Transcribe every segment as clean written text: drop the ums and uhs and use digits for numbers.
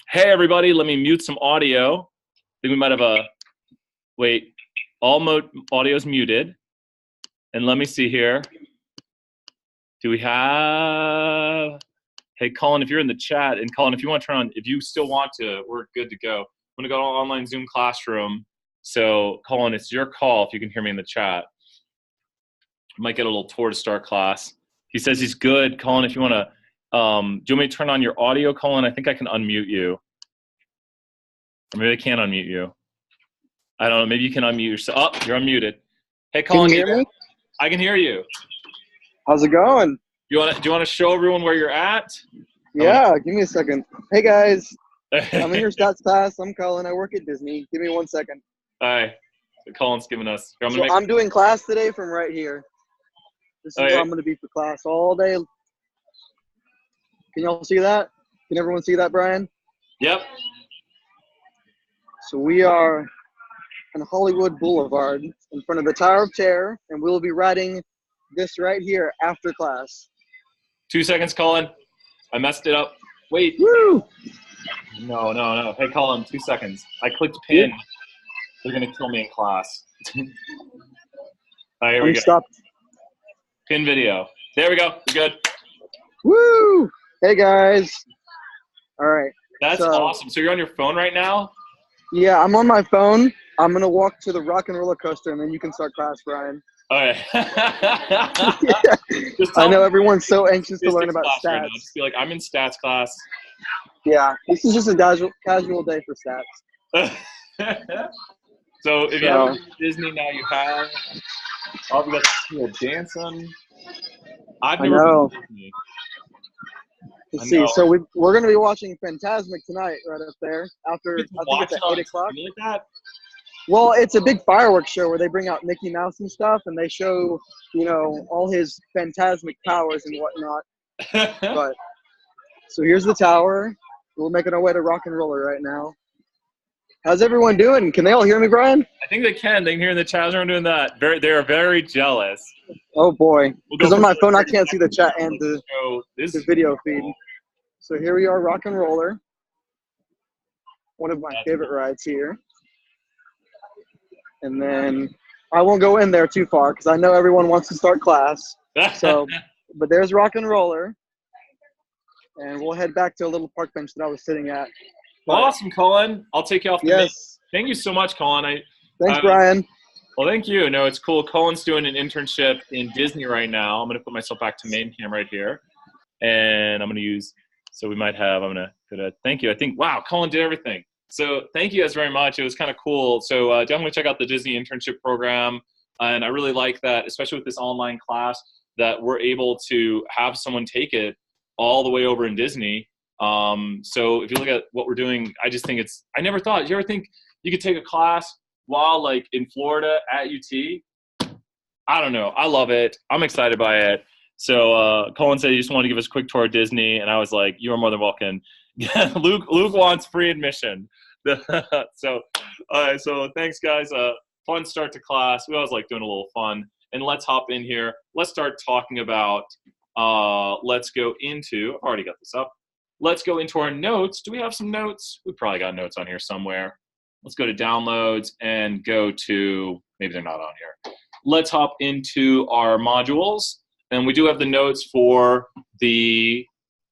Hey, everybody, let me mute some audio. I think we might have wait, all audio's muted. And let me see here. Do we have, hey, Colin, if you're in the chat, and Colin, if you want to turn on, if you still want to, we're good to go. I'm going to go to online Zoom classroom. So, Colin, it's your call if you can hear me in the chat. I might get a little tour to start class. He says he's good. Colin, if you want to, do you want me to turn on your audio, Colin? I think I can unmute you. Or maybe I can't unmute you. I don't know. Maybe you can unmute yourself. Oh, you're unmuted. Hey, Colin. Can you hear me? I can hear you. How's it going? Do you want to show everyone where you're at? Yeah, give me a second. Hey, guys. I'm in your stats class. I'm Colin. I work at Disney. Give me 1 second. Hi. So Colin's giving us. I'm doing class today from right here. This is where I'm going to be for class all day. Can y'all see that? Can everyone see that, Brian? Yep. So we are on Hollywood Boulevard in front of the Tower of Terror, and we'll be writing this right here after class. 2 seconds, Colin. I messed it up. Wait. Woo! No. Hey, Colin, 2 seconds. I clicked pin. Yeah. They're going to kill me in class. All right, here we go. Stopped. Pin video. There we go. We're good. Woo! Hey, guys. All right. That's awesome. So you're on your phone right now? Yeah, I'm on my phone. I'm going to walk to the rock and roller coaster, and then you can start class, Brian. All right. I know everyone's so anxious to learn about stats. Right now. Just be like, I'm in stats class. Yeah, this is just a casual day for stats. So if you haven't been to Disney now, you have. Oh, we got people dancing. I've never been to Disney. Let's see. So we're going to be watching Fantasmic tonight, right up there. After I think it's at 8 o'clock. Like that? Well, it's a big fireworks show where they bring out Mickey Mouse and stuff, and they show, all his Fantasmic powers and whatnot. But so here's the tower. We're making our way to Rock and Roller right now. How's everyone doing? Can they all hear me, Brian? I think they can. They can hear in the chat room doing that. They are very jealous. Oh boy, because on my phone I can't see the chat and the video feed. So here we are, Rock and Roller. One of my favorite rides here. And then I won't go in there too far because I know everyone wants to start class. So, but there's Rock and Roller. And we'll head back to a little park bench that I was sitting at. Awesome, Colin. I'll take you off the main. Thank you so much, Colin. Thanks, Brian. Well, thank you. No, it's cool. Colin's doing an internship in Disney right now. I'm going to put myself back to main cam right here. And I'm going to use, so we might have, I'm going to go to, thank you. I think, wow, Colin did everything. So thank you guys very much. It was kind of cool. So definitely check out the Disney internship program. And I really like that, especially with this online class, that we're able to have someone take it all the way over in Disney. So if you look at what we're doing, I just think I never thought, you ever think you could take a class while like in Florida at UT? I don't know. I love it. I'm excited by it. So Colin said he just wanted to give us a quick tour of Disney. And I was like, you are more than welcome. Luke wants free admission. So thanks guys. Fun start to class. We always like doing a little fun. And let's hop in here. Let's start talking about, let's go into, I've already got this up. Let's go into our notes. Do we have some notes? We probably got notes on here somewhere. Let's go to downloads and go to, maybe they're not on here. Let's hop into our modules. And we do have the notes for the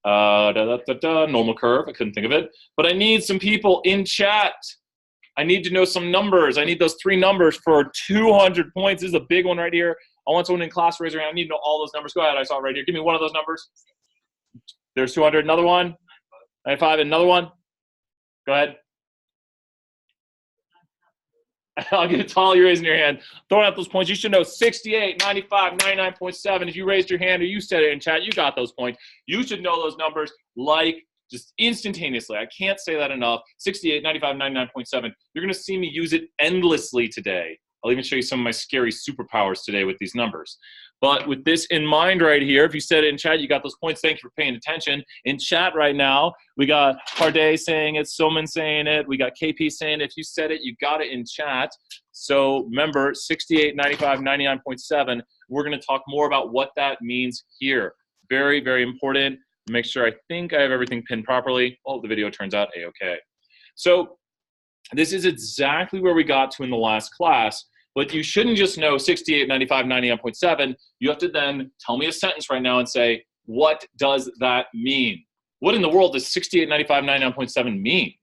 normal curve. I couldn't think of it. But I need some people in chat. I need to know some numbers. I need those 3 numbers for 200 points. This is a big one right here. I want someone in class to raise their hand. I need to know all those numbers. Go ahead. I saw it right here. Give me one of those numbers. There's 200. Another one. 95. Another one. Go ahead. I'll get it to all you raising your hand. Throwing out those points. You should know 68, 95, 99.7. If you raised your hand or you said it in chat, you got those points. You should know those numbers like just instantaneously. I can't say that enough. 68, 95, 99.7. You're going to see me use it endlessly today. I'll even show you some of my scary superpowers today with these numbers. But with this in mind right here, if you said it in chat, you got those points. Thank you for paying attention. In chat right now, we got Harday saying it, Soman saying it, we got KP saying it. If you said it, you got it in chat. So remember, 68, 95, 99.7. We're going to talk more about what that means here. Very, very important. Make sure I think I have everything pinned properly. Oh, the video turns out A-okay. So this is exactly where we got to in the last class, but you shouldn't just know 68, 95, 99.7. You have to then tell me a sentence right now and say, what does that mean? What in the world does 68, 95, 99.7 mean?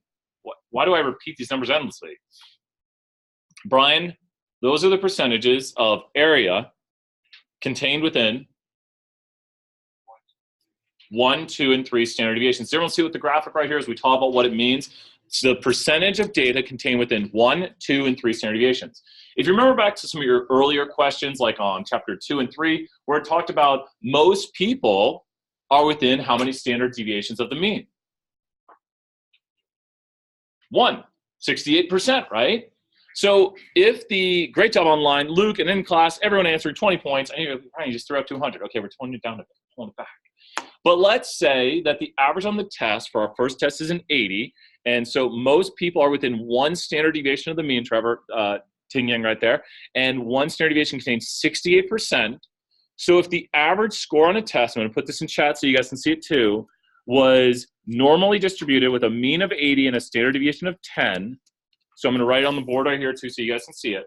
Why do I repeat these numbers endlessly? Brian, those are the percentages of area contained within 1, 2, and 3 standard deviations. Does everyone see what the graphic right here is? We talk about what it means. It's the percentage of data contained within 1, 2, and 3 standard deviations. If you remember back to some of your earlier questions, like on chapter 2 and 3, where it talked about most people are within how many standard deviations of the mean? 1, 68%, right? So if great job online, Luke, and in class, everyone answered 20 points, and you just threw out 200. Okay, we're toning it down a bit, pulling it back. But let's say that the average on the test for our first test is an 80, and so most people are within 1 standard deviation of the mean, Trevor, Ting Yang right there, and 1 standard deviation contains 68%. So if the average score on a test, I'm going to put this in chat so you guys can see it too, was normally distributed with a mean of 80 and a standard deviation of 10, so I'm going to write it on the board right here too so you guys can see it.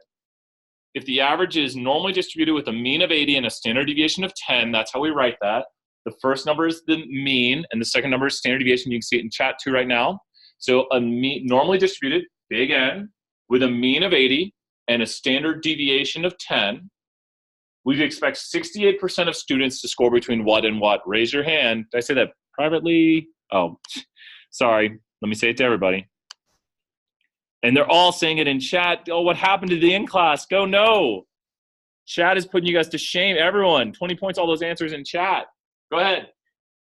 If the average is normally distributed with a mean of 80 and a standard deviation of 10, that's how we write that. The first number is the mean, and the second number is standard deviation. You can see it in chat too right now. So a mean, normally distributed, big N, with a mean of 80 and a standard deviation of 10, we'd expect 68% of students to score between what and what? Raise your hand. Did I say that privately? Oh, sorry. Let me say it to everybody. And they're all saying it in chat. Oh, what happened to the in-class? Go no. Chat is putting you guys to shame. Everyone, 20 points, all those answers in chat. Go ahead.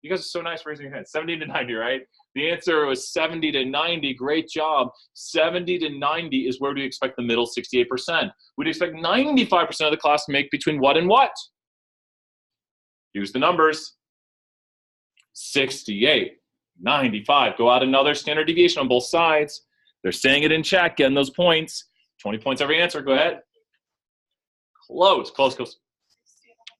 You guys are so nice for raising your hand. 70 to 90, right? The answer was 70 to 90. Great job. 70 to 90 is where we expect the middle 68%. We'd expect 95% of the class to make between what and what? Use the numbers. 68, 95. Go out another standard deviation on both sides. They're saying it in chat, getting those points. 20 points every answer. Go ahead. Close, close, close.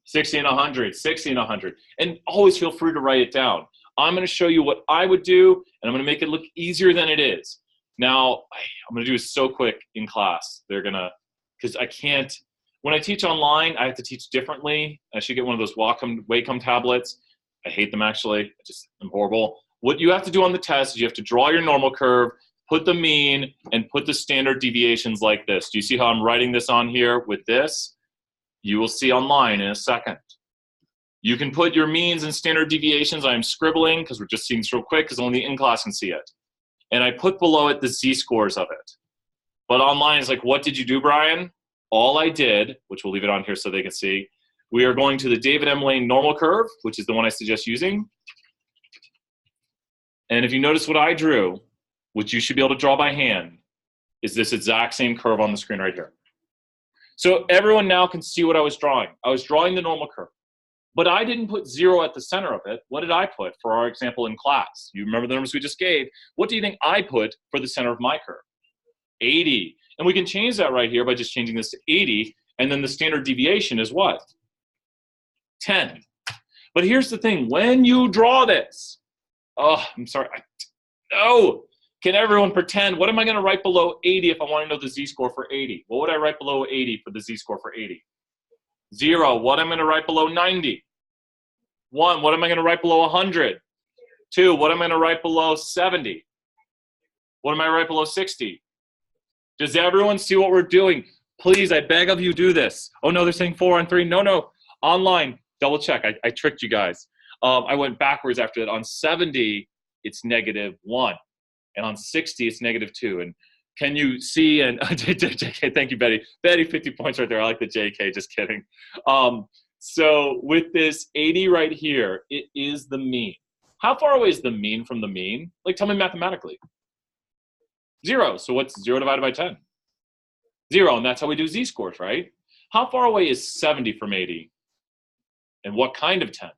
60 and 100, 60 and 100. And always feel free to write it down. I'm going to show you what I would do, and I'm going to make it look easier than it is. Now, I'm going to do this so quick in class. They're going to, because I can't, when I teach online, I have to teach differently. I should get one of those Wacom tablets. I hate them, actually. I'm horrible. What you have to do on the test is you have to draw your normal curve, put the mean, and put the standard deviations like this. Do you see how I'm writing this on here with this? You will see online in a second. You can put your means and standard deviations. I'm scribbling because we're just seeing this real quick because only the in-class can see it. And I put below it the z-scores of it. But online is like, what did you do, Brian? All I did, which we'll leave it on here so they can see, we are going to the David M. Lane normal curve, which is the one I suggest using. And if you notice what I drew, which you should be able to draw by hand, is this exact same curve on the screen right here. So everyone now can see what I was drawing. I was drawing the normal curve. But I didn't put 0 at the center of it. What did I put for our example in class? You remember the numbers we just gave. What do you think I put for the center of my curve? 80. And we can change that right here by just changing this to 80. And then the standard deviation is what? 10. But here's the thing. When you draw this, oh, I'm sorry. No. Can everyone pretend? What am I going to write below 80 if I want to know the z-score for 80? What would I write below 80 for the z-score for 80? 0. What am I going to write below 90? 1. What am I going to write below 100? 2. What am I going to write below 70? What am I going to write below 60? Does everyone see what we're doing? Please, I beg of you, do this. Oh, no, they're saying 4 and 3. No, no. Online, double check. I tricked you guys. I went backwards after that. On 70, it's -1. And on 60, it's -2. And can you see, and JK, thank you, Betty. Betty, 50 points right there. I like the JK, just kidding. So with this 80 right here, it is the mean. How far away is the mean from the mean? Like, tell me mathematically. 0. So what's 0 divided by 10? 0, and that's how we do z-scores, right? How far away is 70 from 80? And what kind of 10?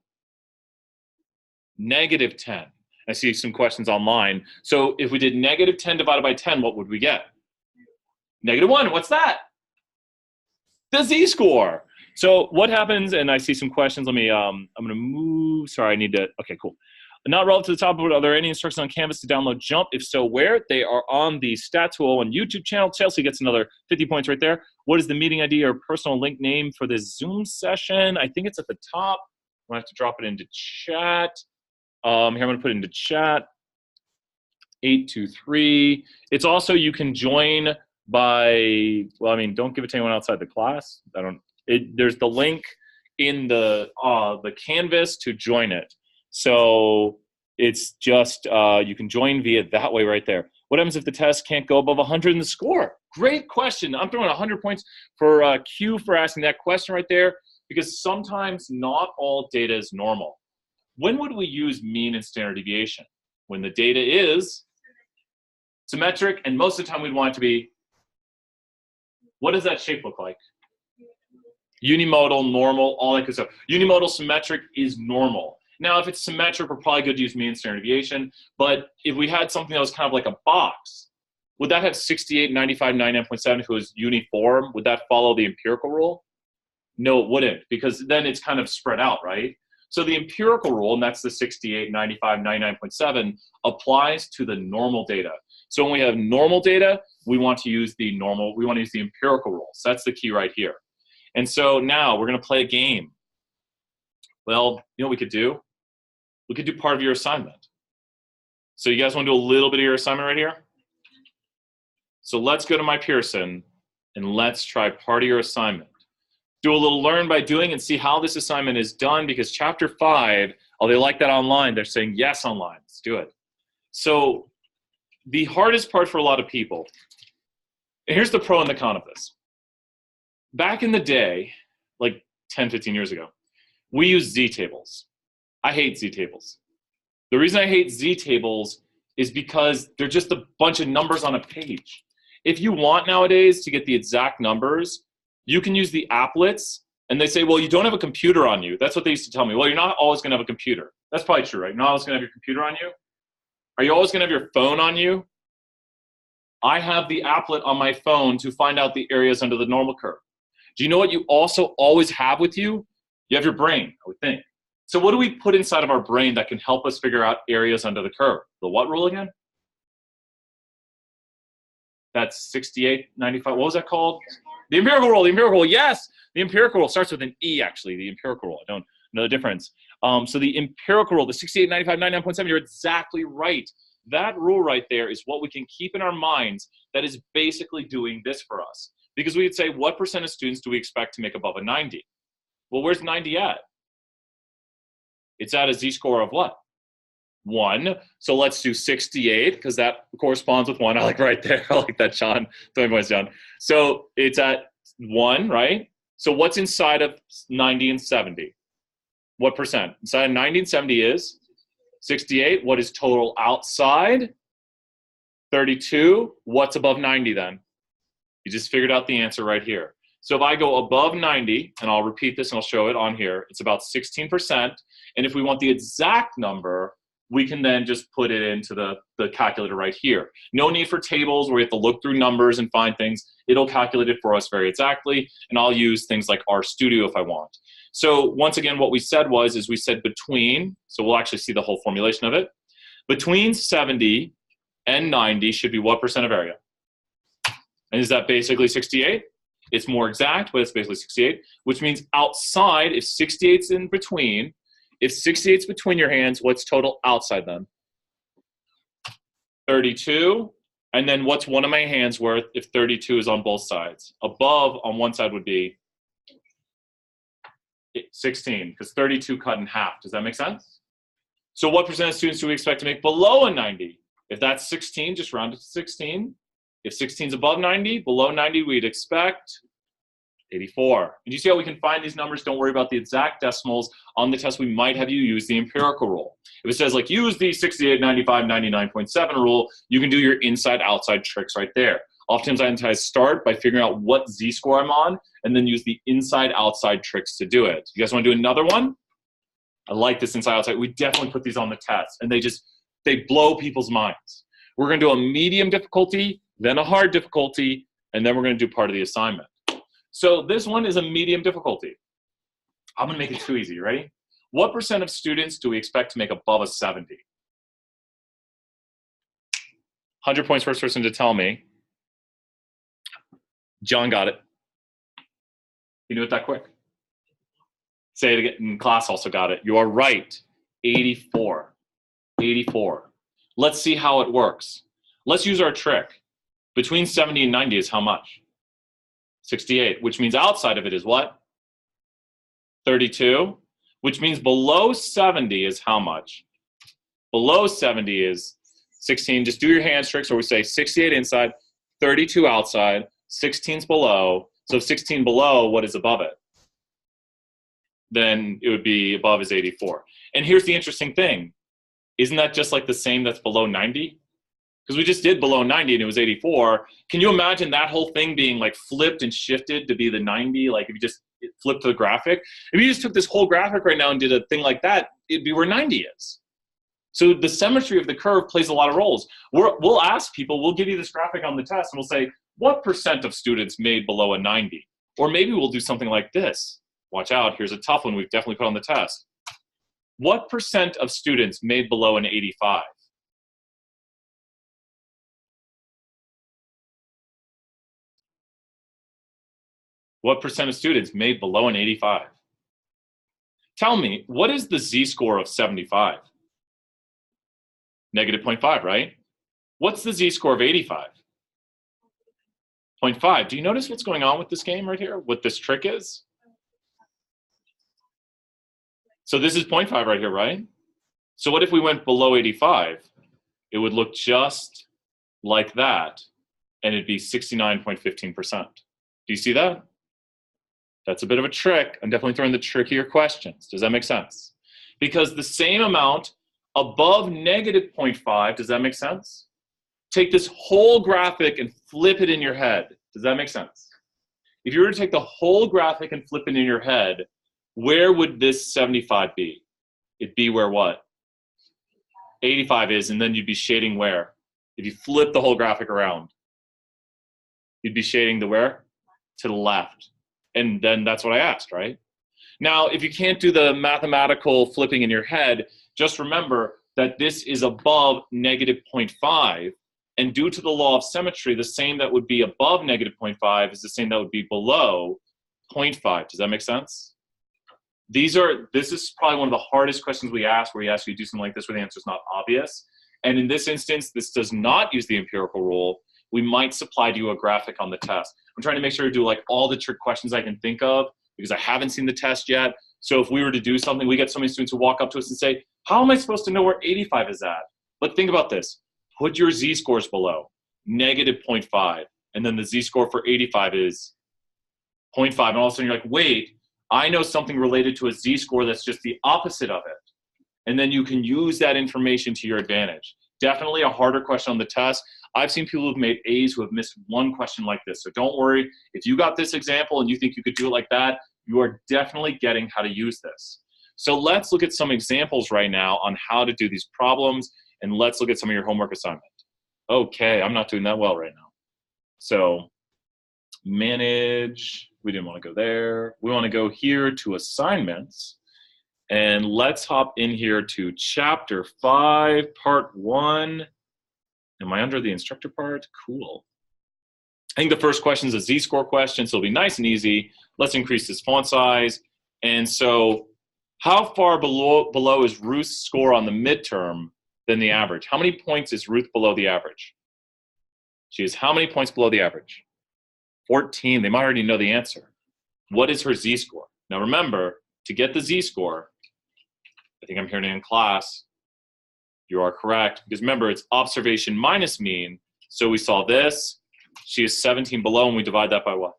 -10. I see some questions online. So if we did -10 divided by 10, what would we get? -1. What's that? The z-score. So what happens, and I see some questions. Let me, I'm going to move. Sorry, I need to, okay, cool. Not relative to the top, but are there any instructions on Canvas to download Jump? If so, where? They are on the Stats 201 YouTube channel. Chelsea gets another 50 points right there. What is the meeting ID or personal link name for this Zoom session? I think it's at the top. I'm going to have to drop it into chat. Here, I'm going to put it into chat. 823. It's also, you can join by, well, I mean, don't give it to anyone outside the class. There's the link in the Canvas to join it. So it's just, you can join via that way right there. What happens if the test can't go above 100 in the score? Great question. I'm throwing 100 points for Q for asking that question right there, because sometimes not all data is normal. When would we use mean and standard deviation? When the data is symmetric, and most of the time we'd want it to be, what does that shape look like? Unimodal, normal, all that good stuff. Unimodal, symmetric is normal. Now, if it's symmetric, we're probably good to use mean and standard deviation. But if we had something that was kind of like a box, would that have 68, 95, 99.7 if it was uniform? Would that follow the empirical rule? No, it wouldn't, because then it's kind of spread out, right? So the empirical rule, and that's the 68, 95, 99.7, applies to the normal data. So when we have normal data, we want to use the empirical rule. So that's the key right here. And so now we're going to play a game. Well, you know what we could do? We could do part of your assignment. So you guys want to do a little bit of your assignment right here? So let's go to my Pearson and let's try part of your assignment. Do a little learn by doing and see how this assignment is done, because chapter 5, oh, they like that online. They're saying yes online. Let's do it. So the hardest part for a lot of people, and here's the pro and the con of this. Back in the day, like 10, 15 years ago, we used z-tables. I hate z-tables. The reason I hate z-tables is because they're just a bunch of numbers on a page. If you want nowadays to get the exact numbers, you can use the applets, and they say, well, you don't have a computer on you. That's what they used to tell me. Well, you're not always going to have a computer. That's probably true, right? You're not always going to have your computer on you. Are you always going to have your phone on you? I have the applet on my phone to find out the areas under the normal curve. Do you know what you also always have with you? You have your brain, I would think. So what do we put inside of our brain that can help us figure out areas under the curve? The what rule again? That's 68, 95. What was that called? The empirical rule. The empirical rule. Yes, the empirical rule starts with an E, actually. The empirical rule. I don't know the difference. So the empirical rule, the 68, 95, 99.7, you're exactly right. That rule right there is what we can keep in our minds that is basically doing this for us. Because we would say, what % of students do we expect to make above a 90? Well, where's 90 at? It's at a z-score of what? 1. So let's do 68, because that corresponds with 1. I like right there. I like that, Sean. 20 points, John. So it's at 1, right? So what's inside of 90 and 70? What percent? Inside of 90 and 70 is 68. What is total outside? 32. What's above 90 then? You just figured out the answer right here. So if I go above 90, and I'll repeat this and I'll show it on here, it's about 16%. And if we want the exact number, we can then just put it into the calculator right here. No need for tables where we have to look through numbers and find things. It'll calculate it for us very exactly. And I'll use things like RStudio if I want. So once again, what we said is we said between, so we'll actually see the whole formulation of it. Between 70 and 90 should be what % of area? And is that basically 68? It's more exact, but it's basically 68, which means outside, if 68's in between, if 68's between your hands, what's total outside them? 32. And then what's one of my hands worth if 32 is on both sides? Above on one side would be 16, because 32 cut in half. Does that make sense? So what % of students do we expect to make below a 90? If that's 16, just round it to 16. If 16 is above 90, below 90, we'd expect 84. And you see how we can find these numbers? Don't worry about the exact decimals. On the test, we might have you use the empirical rule. If it says, like, use the 68, 95, 99.7 rule, you can do your inside-outside tricks right there. Oftentimes, I start by figuring out what z-score I'm on, and then use the inside-outside tricks to do it. You guys want to do another one? I like this inside-outside. We definitely put these on the test, and they blow people's minds. We're going to do a medium difficulty, then a hard difficulty, and then we're going to do part of the assignment. So this one is a medium difficulty. I'm going to make it too easy. You ready? What percent of students do we expect to make above a 70? 100 points, first person to tell me. John got it. You knew it that quick. Say it again. In class also got it. You are right. 84. 84. Let's see how it works. Let's use our trick. Between 70 and 90 is how much? 68, which means outside of it is what? 32, which means below 70 is how much? Below 70 is 16. Just do your hands tricks, or we say 68 inside, 32 outside, 16's below. So if 16 below, what is above it? Then it would be above is 84. And here's the interesting thing. Isn't that just like the same that's below 90? Because we just did below 90 and it was 84. Can you imagine that whole thing being like flipped and shifted to be the 90? Like if you just flipped the graphic, if you just took this whole graphic right now and did a thing like that, it'd be where 90 is. So the symmetry of the curve plays a lot of roles. We'll ask people, we'll give you this graphic on the test and we'll say, what percent of students made below a 90? Or maybe we'll do something like this. Watch out, here's a tough one we've definitely put on the test. What percent of students made below an 85? What percent of students made below an 85? Tell me, what is the z-score of 75? Negative 0.5, right? What's the z-score of 85? 0.5. Do you notice what's going on with this game right here? What this trick is? So this is 0.5 right here, right? So what if we went below 85? It would look just like that, and it'd be 69.15%. Do you see that? That's a bit of a trick. I'm definitely throwing the trickier questions. Does that make sense? Because the same amount above negative 0.5, does that make sense? Take this whole graphic and flip it in your head. Does that make sense? If you were to take the whole graphic and flip it in your head, where would this 75 be? It'd be where what? 85 is, and then you'd be shading where? If you flip the whole graphic around, you'd be shading the where? To the left. And then that's what I asked, right? Now, if you can't do the mathematical flipping in your head, just remember that this is above negative 0.5. And due to the law of symmetry, the same that would be above negative 0.5 is the same that would be below 0.5. Does that make sense? This is probably one of the hardest questions we ask, where we ask you to do something like this where the answer is not obvious. And in this instance, this does not use the empirical rule. We might supply to you a graphic on the test. I'm trying to make sure to do like all the trick questions I can think of because I haven't seen the test yet. So if we were to do something, we get so many students who walk up to us and say, how am I supposed to know where 85 is at? But think about this. Put your z-scores below, negative 0.5. And then the z-score for 85 is 0.5. And all of a sudden you're like, wait, I know something related to a z-score that's just the opposite of it. And then you can use that information to your advantage. Definitely a harder question on the test. I've seen people who've made A's who have missed one question like this. So don't worry. If you got this example and you think you could do it like that, you are definitely getting how to use this. So let's look at some examples right now on how to do these problems, and let's look at some of your homework assignment. Okay, I'm not doing that well right now. So manage, we didn't want to go there. We want to go here to assignments, and let's hop in here to chapter 5, part 1. Am I under the instructor part? Cool. I think the first question is a z-score question, so it'll be nice and easy. Let's increase this font size. And so how far below is Ruth's score on the midterm than the average? How many points is Ruth below the average? She is how many points below the average? 14. They might already know the answer. What is her z-score? Now remember, to get the z-score, I think I'm hearing it in class, you are correct. Because remember, it's observation minus mean. So we saw this. She is 17 below, and we divide that by what?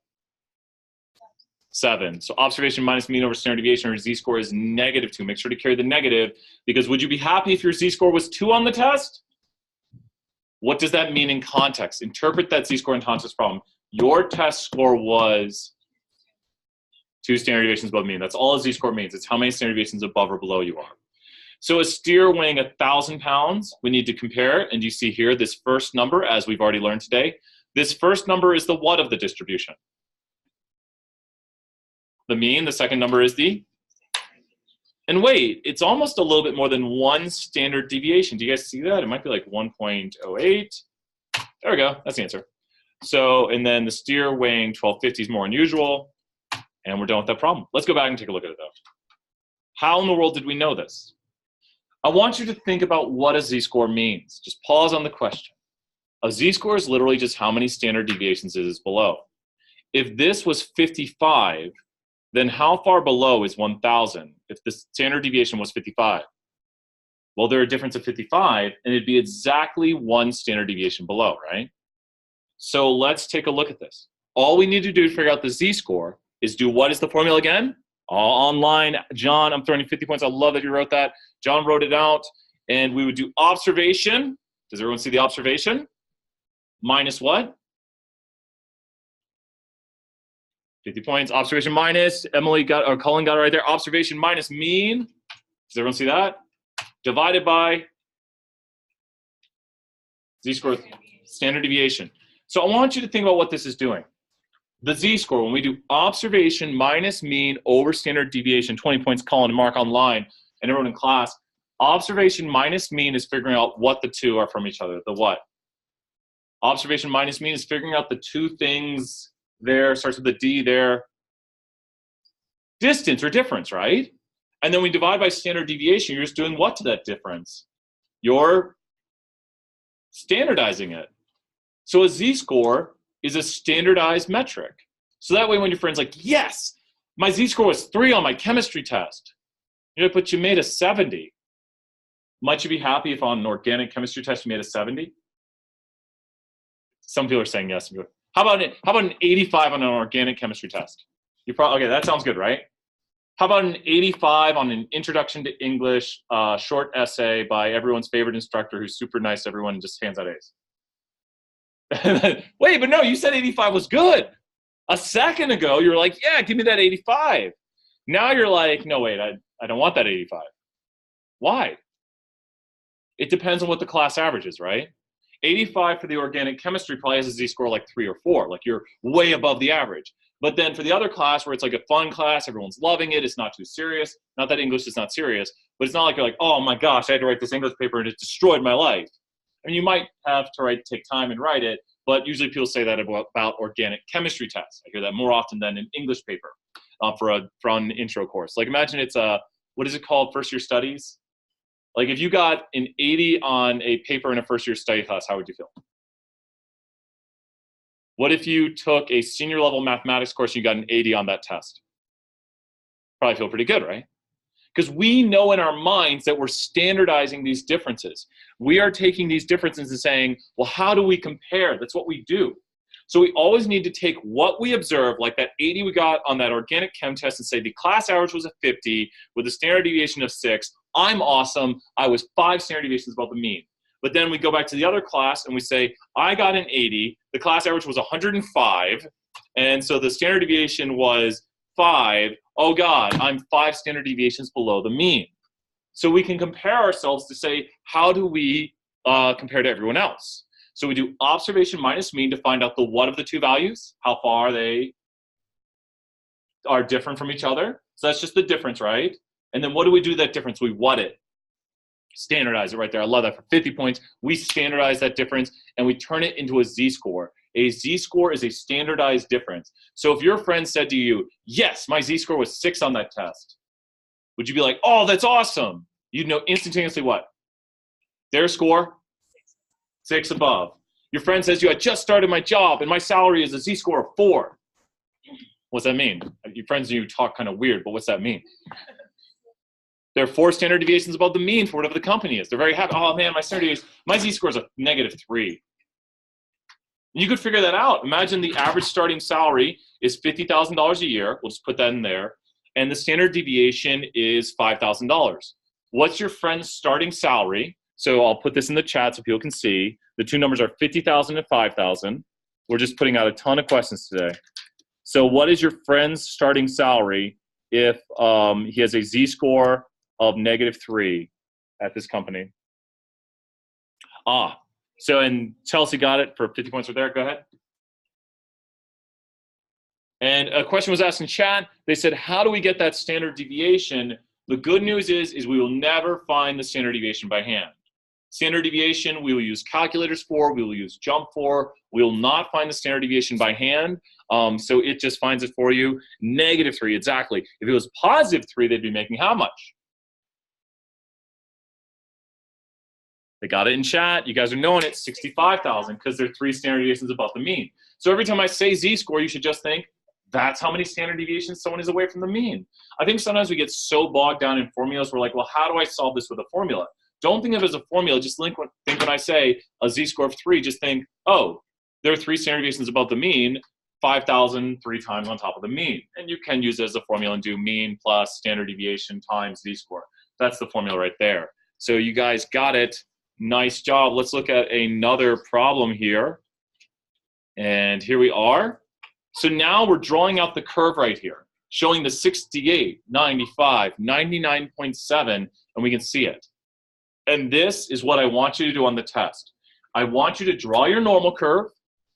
7. So observation minus mean over standard deviation, or z-score is negative 2. Make sure to carry the negative, because would you be happy if your z-score was 2 on the test? What does that mean in context? Interpret that z-score in context problem. Your test score was 2 standard deviations above mean. That's all a z-score means. It's how many standard deviations above or below you are. So a steer weighing 1,000 pounds, we need to compare it. And you see here this first number, as we've already learned today. This first number is the what of the distribution? The mean. The second number is the And wait, it's almost a little bit more than one standard deviation. Do you guys see that? It might be like 1.08. There we go. That's the answer. So, and then the steer weighing 1250 is more unusual. And we're done with that problem. Let's go back and take a look at it, though. How in the world did we know this? I want you to think about what a z-score means. Just pause on the question. A z-score is literally just how many standard deviations it is below. If this was 55, then how far below is 1,000 if the standard deviation was 55? Well, they're a difference of 55, and it'd be exactly one standard deviation below, right? So let's take a look at this. All we need to do to figure out the z-score is do what is the formula again? All online. John, I'm throwing you 50 points. I love that you wrote that. John wrote it out. And we would do observation. Does everyone see the observation? Minus what? 50 points. Observation minus. Emily got, or Colin got it right there. Observation minus mean. Does everyone see that? Divided by z-score, standard deviation. So I want you to think about what this is doing. The z-score, when we do observation minus mean over standard deviation, 20 points, Colin and Mark online, and everyone in class, observation minus mean is figuring out what the two are from each other. The what? Observation minus mean is figuring out the two things there, starts with the D there. Distance or difference, right? And then we divide by standard deviation. You're just doing what to that difference? You're standardizing it. So a z-score is a standardized metric. So that way when your friend's like, yes, my z-score was 3 on my chemistry test. You know, but you made a 70. Might you be happy if on an organic chemistry test you made a 70? Some people are saying yes. How about an 85 on an organic chemistry test? You probably, okay, that sounds good, right? How about an 85 on an introduction to English short essay by everyone's favorite instructor who's super nice to everyone and just hands out A's? Wait, but no, you said 85 was good. A second ago, you were like, yeah, give me that 85. Now you're like, no, wait, I don't want that 85. Why? It depends on what the class average is, right? 85 for the organic chemistry probably has a z-score like 3 or 4, like you're way above the average. But then for the other class where it's like a fun class, everyone's loving it, it's not too serious. Not that English is not serious, but it's not like you're like, oh my gosh, I had to write this English paper and it destroyed my life. I mean, you might have to take time and write it, but usually people say that about organic chemistry tests. I hear that more often than an English paper for an intro course. Like imagine it's what is it called, first year studies? Like if you got an 80 on a paper in a first year study class, how would you feel? What if you took a senior level mathematics course and you got an 80 on that test? Probably feel pretty good, right? Because we know in our minds that we're standardizing these differences. We are taking these differences and saying, well, how do we compare? That's what we do. So we always need to take what we observe, like that 80 we got on that organic chem test, and say the class average was a 50 with a standard deviation of 6. I'm awesome. I was 5 standard deviations above the mean. But then we go back to the other class and we say, I got an 80. The class average was 105. And so the standard deviation was 5. Oh God, I'm 5 standard deviations below the mean. So we can compare ourselves to say, how do we compare to everyone else? So we do observation minus mean to find out the what of the two values, how far they are different from each other. So that's just the difference, right? And then what do we do with that difference? We what it. Standardize it right there. I love that. For 50 points, we standardize that difference and we turn it into a z-score. A z-score is a standardized difference. So if your friend said to you, yes, my z-score was 6 on that test, would you be like, oh, that's awesome? You'd know instantaneously what? Their score? 6 above. Your friend says to you, I just started my job and my salary is a z-score of 4. What's that mean? Your friends and you talk kind of weird, but what's that mean? There are 4 standard deviations above the mean for whatever the company is. They're very happy. Oh man, my z-score is a -3. You could figure that out. Imagine the average starting salary is $50,000 a year. We'll just put that in there. And the standard deviation is $5,000. What's your friend's starting salary? So I'll put this in the chat so people can see. The two numbers are 50,000 and 5,000. We're just putting out a ton of questions today. So what is your friend's starting salary if he has a z-score of -3 at this company? So, and Chelsea got it for 50 points right there. Go ahead. And a question was asked in chat. They said, how do we get that standard deviation The good news is we will never find the standard deviation by hand. Standard deviation, we will use calculators for, we will use jump for. We will not find the standard deviation by hand, so it just finds it for you. -3, exactly. If it was +3, they'd be making how much? They got it in chat. You guys are knowing it, 65,000, because they're 3 standard deviations above the mean. So every time I say z-score, you should just think, that's how many standard deviations someone is away from the mean. I think sometimes we get so bogged down in formulas, we're like, well, how do I solve this with a formula? Don't think of it as a formula. Just think when I say a z-score of 3, just think, oh, there are 3 standard deviations above the mean, 5,000 3 times on top of the mean. And you can use it as a formula and do mean plus standard deviation times z-score. That's the formula right there. So you guys got it. Nice job. Let's look at another problem here. And here we are. So now we're drawing out the curve right here, showing the 68, 95, 99.7, and we can see it. And this is what I want you to do on the test. I want you to draw your normal curve,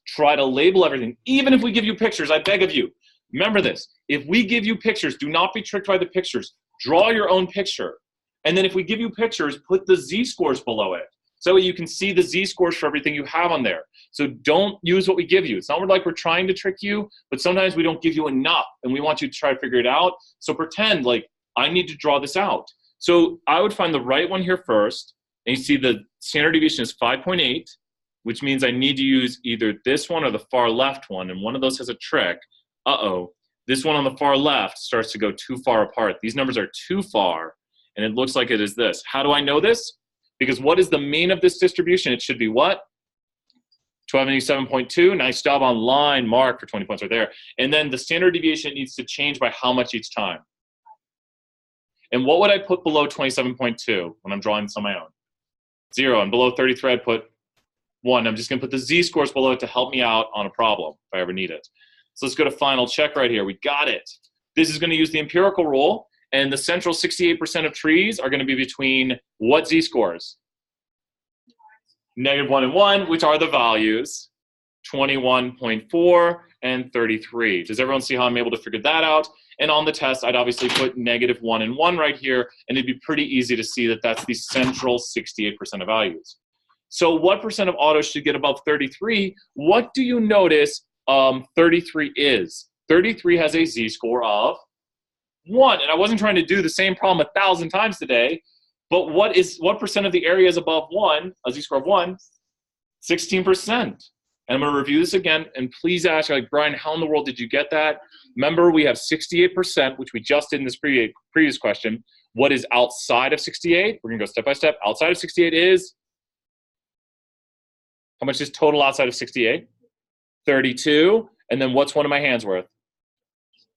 try to label everything. Even if we give you pictures, I beg of you, remember this. If we give you pictures, do not be tricked by the pictures. Draw your own picture. And then if we give you pictures, put the z-scores below it. So you can see the z-scores for everything you have on there. So don't use what we give you. It's not like we're trying to trick you, but sometimes we don't give you enough, and we want you to try to figure it out. So pretend like I need to draw this out. So I would find the right one here first, and you see the standard deviation is 5.8, which means I need to use either this one or the far left one, and one of those has a trick. Uh-oh, this one on the far left starts to go too far apart. These numbers are too far, and it looks like it is this. How do I know this? Because what is the mean of this distribution? It should be what? 1287.2. Nice job on line, Mark, for 20 points right there. And then the standard deviation needs to change by how much each time? And what would I put below 27.2 when I'm drawing this on my own? 0. And below 33, I'd put 1. I'm just going to put the z-scores below it to help me out on a problem if I ever need it. So let's go to final check right here. We got it. This is going to use the empirical rule. And the central 68% of trees are going to be between what z-scores? -1 and 1, which are the values, 21.4 and 33. Does everyone see how I'm able to figure that out? And on the test, I'd obviously put -1 and 1 right here, and it'd be pretty easy to see that that's the central 68% of values. So what percent of autos should get above 33? What do you notice 33 is? 33 has a z-score of 1, and I wasn't trying to do the same problem 1,000 times today, but what percent of the area is above 1, a z-score of 1? 16%. And I'm going to review this again, and please ask, like, Brian, how in the world did you get that? Remember, we have 68%, which we just did in this previous question. What is outside of 68? We're going to go step by step. Outside of 68 is? How much is total outside of 68? 32. And then what's one of my hands worth?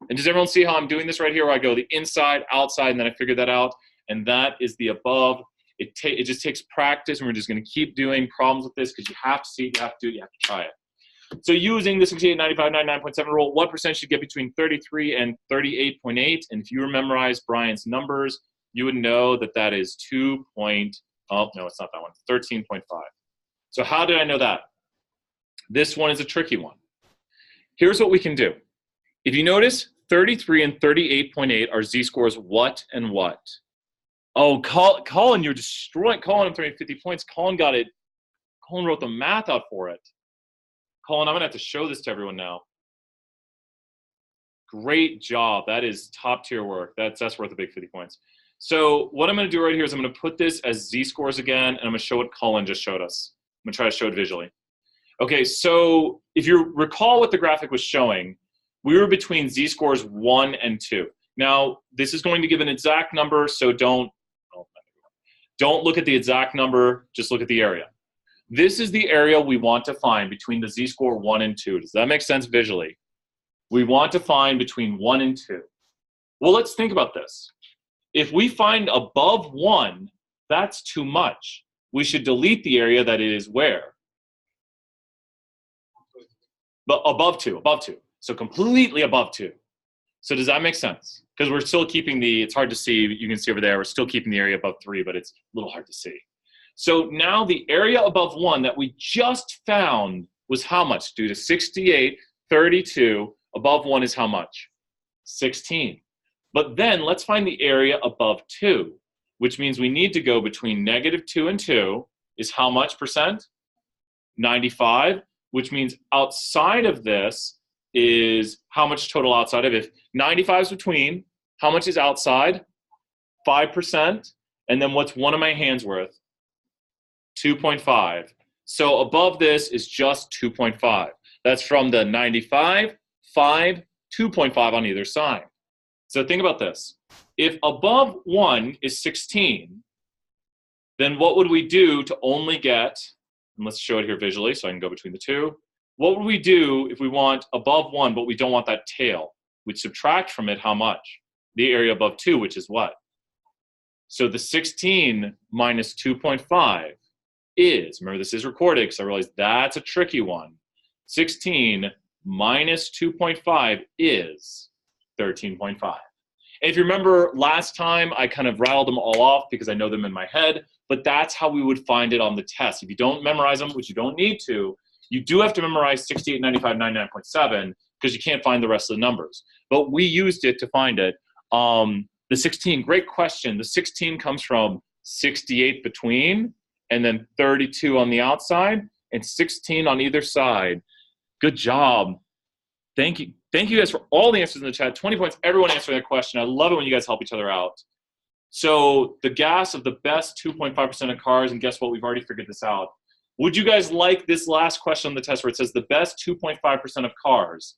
And does everyone see how I'm doing this right here, where I go the inside, outside, and then I figure that out? And that is the above. It just takes practice, and we're just going to keep doing problems with this because you have to see it, you have to do it, you have to try it. So using the 68, 95, 99.7 rule, what percent should get between 33 and 38.8? And if you memorize Brian's numbers, you would know that that is 13.5. So how did I know that? This one is a tricky one. Here's what we can do. If you notice, 33 and 38.8 are z-scores what and what? Oh, Colin, you're destroying. Colin, I'm throwing 50 points. Colin got it. Colin wrote the math out for it. Colin, I'm going to have to show this to everyone now. Great job. That is top tier work. That's worth a big 50 points. So what I'm going to do right here is I'm going to put this as z-scores again, and I'm going to show what Colin just showed us. I'm going to try to show it visually. Okay, so if you recall what the graphic was showing, we were between z-scores 1 and 2. Now, this is going to give an exact number, so don't look at the exact number, just look at the area. This is the area we want to find between the z-score 1 and 2. Does that make sense visually? We want to find between 1 and 2. Well, let's think about this. If we find above 1, that's too much. We should delete the area that it is where? But above 2. So completely above 2. So does that make sense? Because we're still keeping it's hard to see, you can see over there, we're still keeping the area above 3, but it's a little hard to see. So now the area above 1 that we just found was how much? Due to 68, 32, above 1 is how much? 16. But then let's find the area above 2, which means we need to go between -2 and 2 is how much percent? 95, which means outside of this is how much total outside of it. If 95 is between, how much is outside? 5%. And then what's one of my hands worth? 2.5. So above this is just 2.5. That's from the 95, 5, 2.5 on either side. So think about this. If above 1 is 16, then what would we do to only get, and let's show it here visually so I can go between the two. What would we do if we want above 1, but we don't want that tail? We'd subtract from it how much? The area above 2, which is what? So the 16 minus 2.5 is, remember this is recorded because I realized that's a tricky one. 16 minus 2.5 is 13.5. If you remember last time, I kind of rattled them all off because I know them in my head, but that's how we would find it on the test. If you don't memorize them, which you don't need to, you do have to memorize 68, 95, 99.7 because you can't find the rest of the numbers. But we used it to find it. The 16, great question. The 16 comes from 68 between and then 32 on the outside and 16 on either side. Good job. Thank you. Thank you guys for all the answers in the chat. 20 points, everyone answering that question. I love it when you guys help each other out. So the gas of the best 2.5% of cars, and guess what? We've already figured this out. Would you guys like this last question on the test where it says the best 2.5% of cars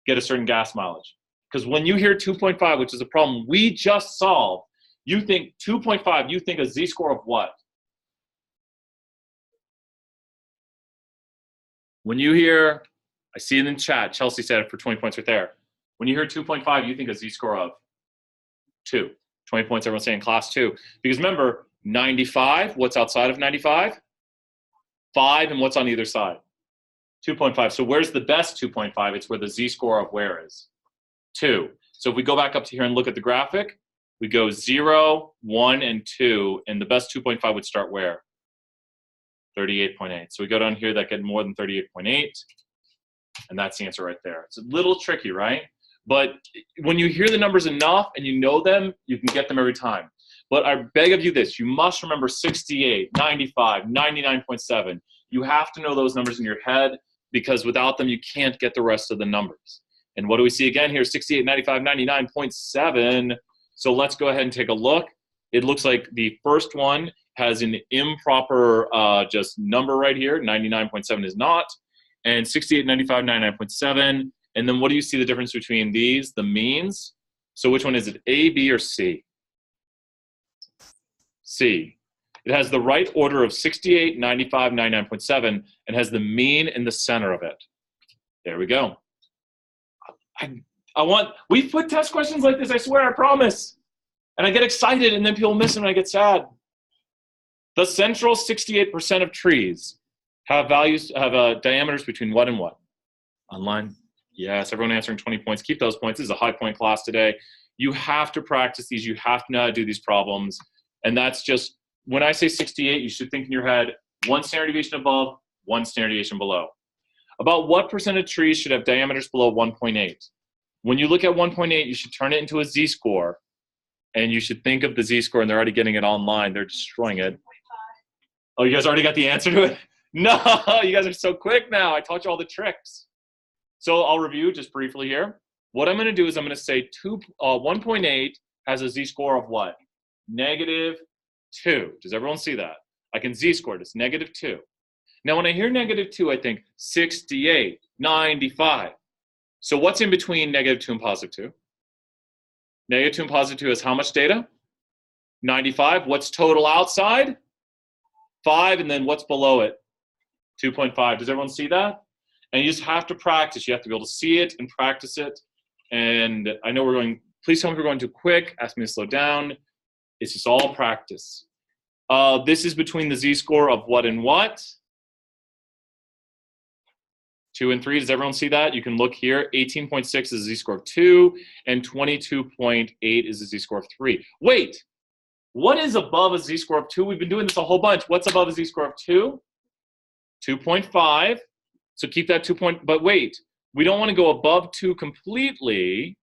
get a certain gas mileage? Because when you hear 2.5, which is a problem we just solved, you think 2.5, you think a z-score of what? When you hear, I see it in chat, Chelsea said it for 20 points right there. When you hear 2.5, you think a z-score of 2. 20 points, everyone's saying class 2. Because remember, 95, what's outside of 95? 5, and what's on either side? 2.5. So where's the best 2.5? It's where the z-score of where is? 2. So if we go back up to here and look at the graphic, we go 0, 1, and 2, and the best 2.5 would start where? 38.8. So we go down here, that get more than 38.8, and that's the answer right there. It's a little tricky, right? But when you hear the numbers enough and you know them, you can get them every time. But I beg of you this, you must remember 68, 95, 99.7. You have to know those numbers in your head because without them, you can't get the rest of the numbers. And what do we see again here? 68, 95, 99.7. So let's go ahead and take a look. It looks like the first one has an improper just number right here. 99.7 is not. And 68, 95, 99.7. And then what do you see the difference between these? The means. So which one is it? A, B, or C? C. It has the right order of 68, 95, 99.7 and has the mean in the center of it. There we go. We've put test questions like this, I swear, I promise. And I get excited and then people miss them and I get sad. The central 68% of trees have diameters between what and what? Online? Yes, everyone answering 20 points. Keep those points. This is a high point class today. You have to practice these. You have to know how to do these problems. And that's just, when I say 68, you should think in your head, 1 standard deviation above, 1 standard deviation below. About what percent of trees should have diameters below 1.8? When you look at 1.8, you should turn it into a z-score. And you should think of the z-score, and they're already getting it online. They're destroying it. Oh, you guys already got the answer to it? No, you guys are so quick now. I taught you all the tricks. So I'll review just briefly here. What I'm going to do is I'm going to say 1.8 has a z-score of what? -2. Does everyone see that? I can z-score it. It's -2. Now, when I hear -2, I think 68, 95. So what's in between -2 and +2? -2 and +2 is how much data? 95. What's total outside? 5. And then what's below it? 2.5. Does everyone see that? And you just have to practice. You have to be able to see it and practice it. And I know please tell me if we're going too quick. Ask me to slow down. It's just all practice. This is between the z-score of what and what? 2 and 3. Does everyone see that? You can look here. 18.6 is a z-score of 2, and 22.8 is a z-score of 3. Wait, what is above a z-score of 2? We've been doing this a whole bunch. What's above a z-score of 2? 2.5. So keep that 2 point, but wait, we don't want to go above 2 completely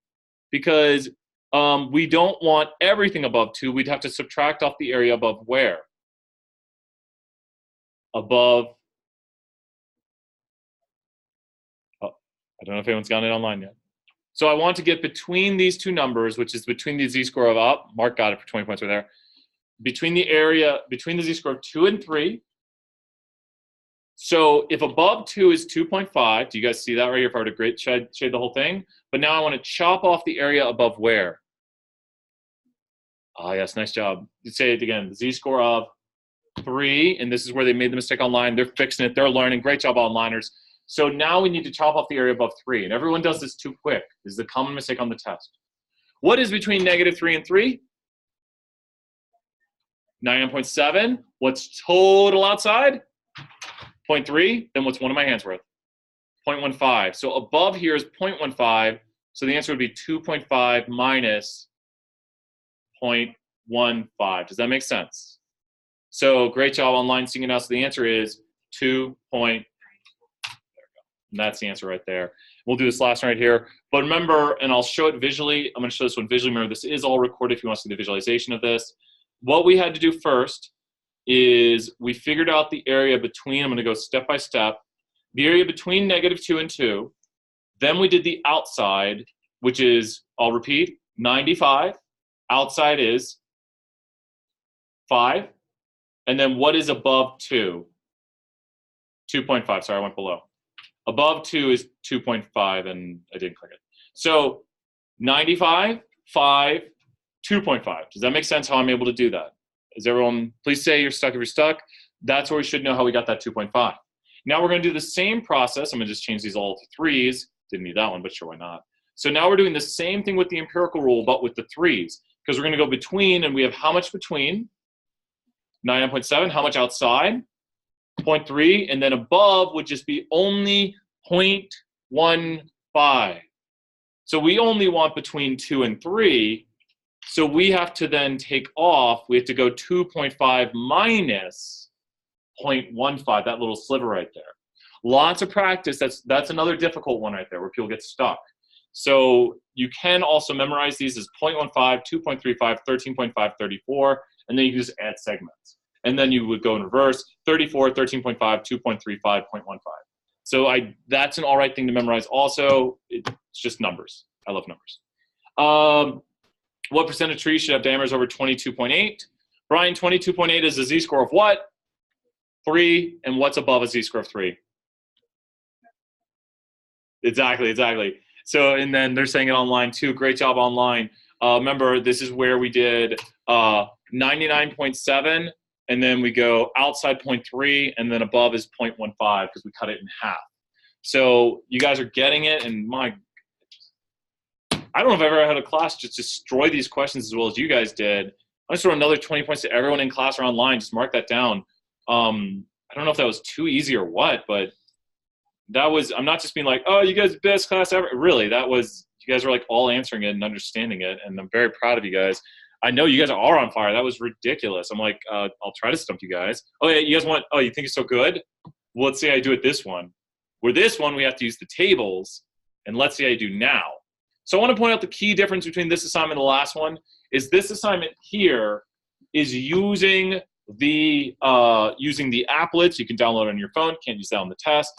because We don't want everything above 2. We'd have to subtract off the area above where? Above, oh, I don't know if anyone's gotten it online yet. So I want to get between these two numbers, which is between the z-score of up. Mark got it for 20 points right there. Between the area, between the z-score of 2 and 3. So if above 2 is 2.5, do you guys see that right here? If I were to shade the whole thing. But now I want to chop off the area above where? Ah, yes, nice job. You say it again. The z-score of 3, and this is where they made the mistake online. They're fixing it. They're learning. Great job, onliners. So now we need to chop off the area above 3, and everyone does this too quick. This is the common mistake on the test. What is between -3 and 3? 99.7. What's total outside? 0.3. Then what's one of my hands worth? 0.15. So above here is 0.15. So the answer would be 2.5 minus 0.15. Does that make sense? So great job online seeing it now. So the answer is 2. And that's the answer right there. We'll do this last one right here. But remember, and I'll show it visually. I'm going to show this one visually. Remember, this is all recorded if you want to see the visualization of this. What we had to do first is we figured out the area between, I'm going to go step by step, the area between -2 and 2. Then we did the outside, which is, I'll repeat, 95. Outside is 5. And then what is above 2? 2.5. Sorry, I went below. Above 2 is 2.5, and I didn't click it. So 95, 5, 2.5. Does that make sense how I'm able to do that? Is everyone, please say you're stuck if you're stuck. That's where we should know how we got that 2.5. Now we're going to do the same process. I'm going to just change these all to 3s. Didn't need that one, but sure, why not? So now we're doing the same thing with the empirical rule, but with the 3s. Because we're going to go between, and we have how much between? 99.7. How much outside? 0.3. And then above would just be only 0.15. So we only want between 2 and 3. So we have to then take off. We have to go 2.5 minus 0.15, that little sliver right there. Lots of practice. That's another difficult one right there where people get stuck. So you can also memorize these as 0.15, 2.35, 13.5, 34, and then you can just add segments. And then you would go in reverse, 34, 13.5, 2.35, 0.15. So that's an all right thing to memorize also. It's just numbers. I love numbers. What percent of trees should have diameters over 22.8? Brian, 22.8 is a z-score of what? 3. And what's above a z-score of 3? Exactly. So, and then they're saying it online too. Great job online. Remember, this is where we did 99.7, and then we go outside 0.3, and then above is 0.15 because we cut it in half. So you guys are getting it, and I don't know if I've ever had a class just destroy these questions as well as you guys did. I just throw another 20 points to everyone in class or online. Just mark that down. I don't know if that was too easy or what, but that was, I'm not just being like, oh, you guys best class ever. Really, that was, you guys were like all answering it and understanding it, and I'm very proud of you guys. I know you guys are on fire. That was ridiculous. I'm like, I'll try to stump you guys. Oh, yeah, you guys want, oh, you think it's so good? Well, let's say I do it this one. Where this one, we have to use the tables, and let's say I do now. So I want to point out the key difference between this assignment and the last one is this assignment here is using the applets. You can download it on your phone. Can't use that on the test.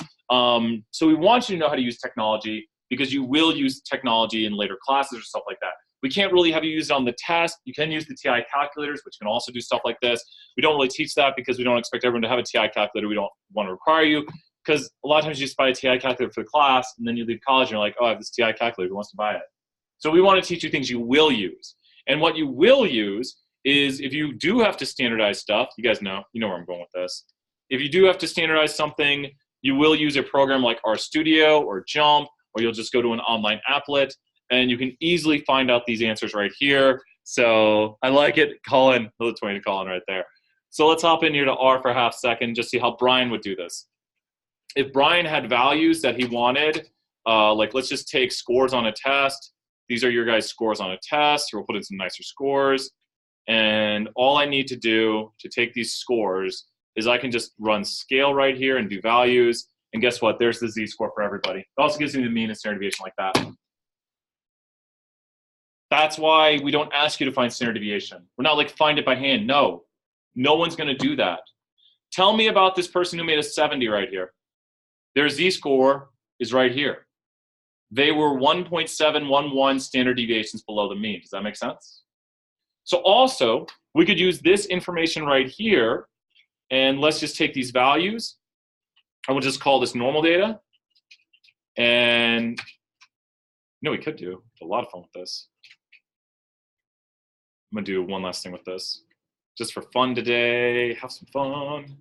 So we want you to know how to use technology because you will use technology in later classes or stuff like that. We can't really have you use it on the test. You can use the TI calculators, which can also do stuff like this. We don't really teach that because we don't expect everyone to have a TI calculator. We don't want to require you because a lot of times you just buy a TI calculator for the class and then you leave college and you're like, oh, I have this TI calculator. Who wants to buy it? So we want to teach you things you will use. And what you will use is if you do have to standardize stuff, you guys know where I'm going with this. If you do have to standardize something, you will use a program like RStudio or Jump, or you'll just go to an online applet, and you can easily find out these answers right here. So I like it. Colin, another 20 to Colin right there. So let's hop in here to R for a half second, just see how Brian would do this. If Brian had values that he wanted, like let's just take scores on a test. These are your guys' scores on a test. We'll put in some nicer scores. And all I need to do to take these scores is I can just run scale right here and do values. And guess what? There's the z-score for everybody. It also gives me the mean and standard deviation like that. That's why we don't ask you to find standard deviation. We're not like find it by hand. No, no one's going to do that. Tell me about this person who made a 70 right here. Their z-score is right here. They were 1.711 standard deviations below the mean. Does that make sense? So also, we could use this information right here, and let's just take these values, and we'll just call this normal data. And we could do a lot of fun with this. I'm gonna do one last thing with this, just for fun today, have some fun.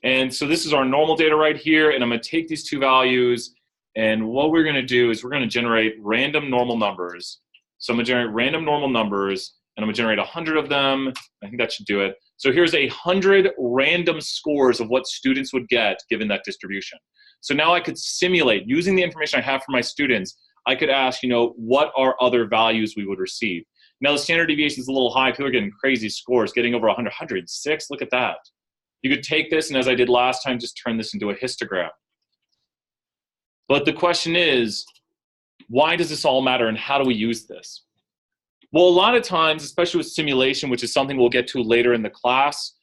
And so this is our normal data right here, and I'm gonna take these two values, and what we're gonna do is we're gonna generate random normal numbers. So I'm gonna generate random normal numbers, and I'm gonna generate 100 of them. I think that should do it. So here's 100 random scores of what students would get given that distribution. So now I could simulate, using the information I have from my students, I could ask, what are other values we would receive? Now the standard deviation is a little high. People are getting crazy scores, getting over 100, 106, look at that. You could take this, and as I did last time, just turn this into a histogram. But the question is, why does this all matter, and how do we use this? Well, a lot of times, especially with simulation, which is something we'll get to later in the class,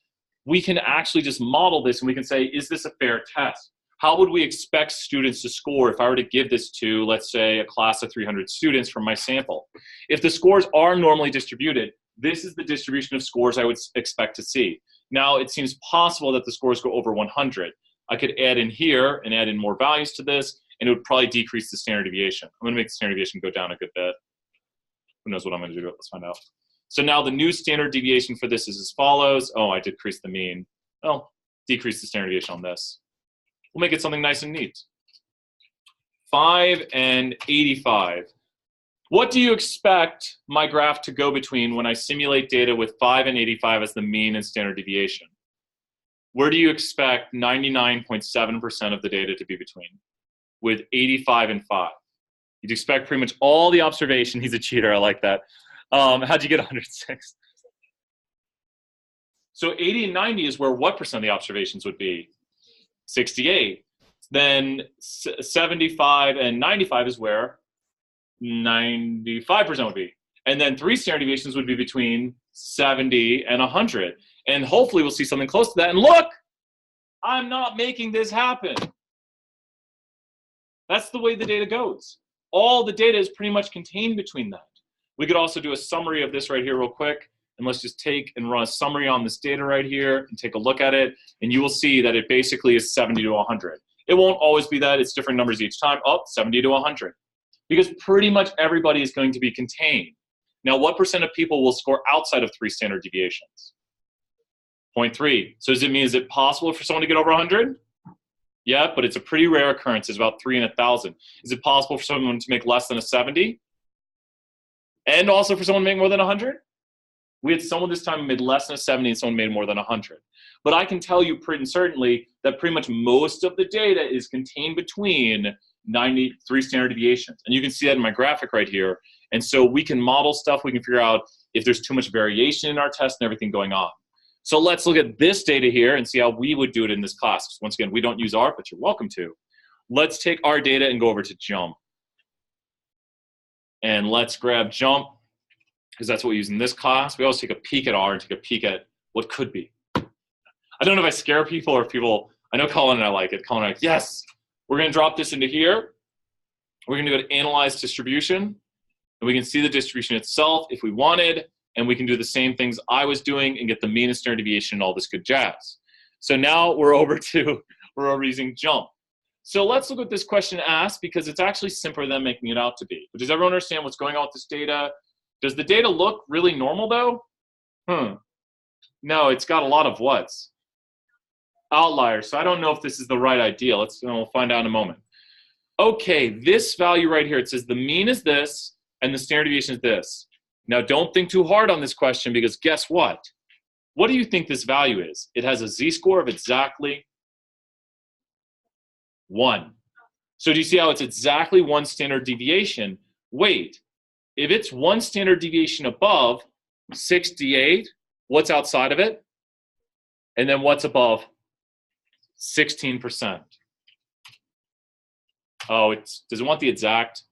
we can actually just model this, and we can say, is this a fair test? How would we expect students to score if I were to give this to, let's say, a class of 300 students from my sample? If the scores are normally distributed, this is the distribution of scores I would expect to see. Now, it seems possible that the scores go over 100. I could add in here and add in more values to this, and it would probably decrease the standard deviation. I'm going to make the standard deviation go down a good bit. Who knows what I'm going to do? Let's find out. So now the new standard deviation for this is as follows. Oh, I decreased the mean. Well, decrease the standard deviation on this. We'll make it something nice and neat. 5 and 85. What do you expect my graph to go between when I simulate data with 5 and 85 as the mean and standard deviation? Where do you expect 99.7% of the data to be between? With 85 and 5. You'd expect pretty much all the observation. He's a cheater, I like that. How'd you get 106? So 80 and 90 is where what percent of the observations would be? 68. Then 75 and 95 is where 95% would be. And then 3 standard deviations would be between 70 and 100. And hopefully we'll see something close to that. And look, I'm not making this happen. That's the way the data goes. All the data is pretty much contained between that. We could also do a summary of this right here real quick. And let's just take and run a summary on this data right here and take a look at it. And you will see that it basically is 70 to 100. It won't always be that. It's different numbers each time. Oh, 70 to 100. Because pretty much everybody is going to be contained. Now, what percent of people will score outside of 3 standard deviations? 0.3. So does it mean, is it possible for someone to get over 100? Yeah, but it's a pretty rare occurrence. It's about 3 in 1,000. Is it possible for someone to make less than a 70? And also for someone to make more than 100? We had someone this time who made less than a 70 and someone made more than 100. But I can tell you pretty certainly that pretty much most of the data is contained between 93 standard deviations. And you can see that in my graphic right here. And so we can model stuff. We can figure out if there's too much variation in our test and everything going on. So let's look at this data here and see how we would do it in this class. Once again, we don't use R, but you're welcome to. Let's take our data and go over to JUMP. And let's grab JUMP, because that's what we use in this class. We always take a peek at R and take a peek at what could be. I don't know if I scare people or if people, I know Colin and I like it. Colin and I like, yes, we're going to drop this into here. We're going to go to Analyze Distribution, and we can see the distribution itself if we wanted, and we can do the same things I was doing and get the mean and standard deviation and all this good jazz. So now we're over using JUMP. So let's look at this question asked, because it's actually simpler than making it out to be. But does everyone understand what's going on with this data? Does the data look really normal though? No, it's got a lot of what's? Outliers. So I don't know if this is the right idea. We'll find out in a moment. Okay, this value right here, it says the mean is this and the standard deviation is this. Now don't think too hard on this question, because guess what? What do you think this value is? It has a z-score of exactly 1. So do you see how it's exactly 1 standard deviation? Wait, if it's 1 standard deviation above 68, what's outside of it? And then what's above? 16%. Oh, does it want the exact?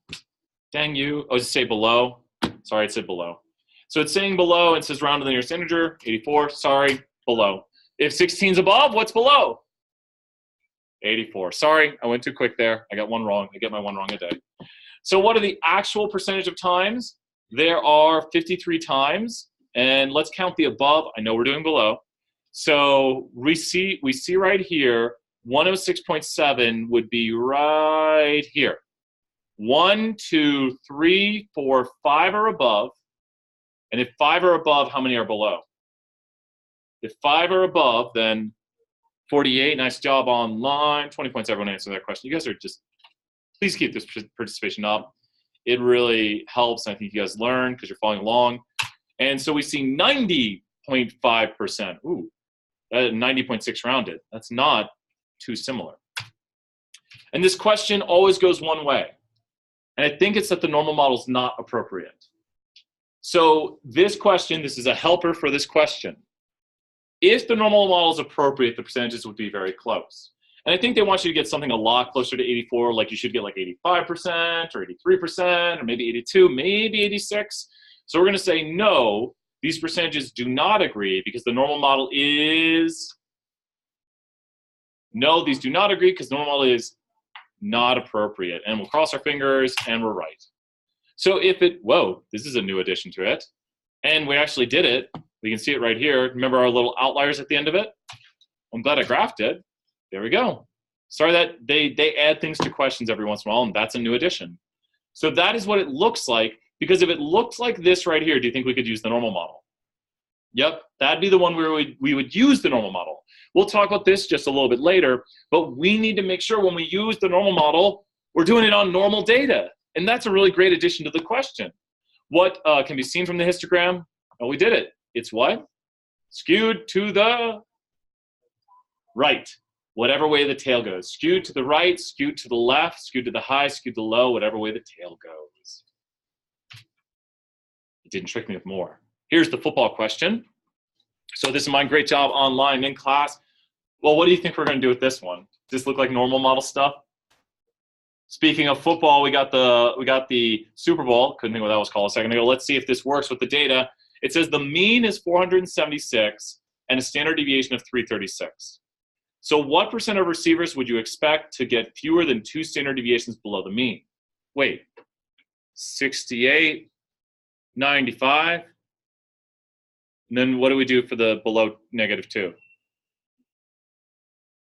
Dang you. Oh, does it say below? Sorry, it said below. So it's saying below, and it says round to the nearest integer, 84. Sorry, below. If 16 is above, what's below? 84. Sorry, I went too quick there. I got one wrong. I get my one wrong a day. So what are the actual percentage of times? There are 53 times. And let's count the above. I know we're doing below. So we see right here, 106.7 would be right here. 1, 2, 3, 4, 5 are above. And if 5 are above, how many are below? If 5 are above, then 48. Nice job online. 20 points, everyone answered that question. You guys are just, please keep this participation up. It really helps. I think you guys learn because you're following along. And so we see 90.5%. Ooh, 90.6 rounded. That's not too similar. And this question always goes one way. And I think it's that the normal model is not appropriate. So this question, this is a helper for this question. If the normal model is appropriate, the percentages would be very close. And I think they want you to get something a lot closer to 84, like you should get like 85% or 83% or maybe 82, maybe 86. So we're going to say no, these percentages do not agree because the normal model is, no, these do not agree because the normal model is not appropriate. And we'll cross our fingers and we're right. So if it, whoa, this is a new addition to it. And we actually did it. We can see it right here. Remember our little outliers at the end of it? I'm glad I graphed it. There we go. Sorry that they add things to questions every once in a while, and that's a new addition. So that is what it looks like, because if it looks like this right here, do you think we could use the normal model? Yep, that'd be the one where we would use the normal model. We'll talk about this just a little bit later, but we need to make sure when we use the normal model, we're doing it on normal data. And that's a really great addition to the question. What can be seen from the histogram? Oh, we did it. It's what? Skewed to the right, whatever way the tail goes. Skewed to the right, skewed to the left, skewed to the high, skewed to the low, whatever way the tail goes. It didn't trick me with more. Here's the football question. So this is my great job online in class. Well, what do you think we're going to do with this one? Does this look like normal model stuff? Speaking of football, we got the Super Bowl. Couldn't think what that was called a second ago. Let's see if this works with the data. It says the mean is 476 and a standard deviation of 336. So what percent of receivers would you expect to get fewer than 2 standard deviations below the mean? Wait, 68, 95. And then what do we do for the below -2?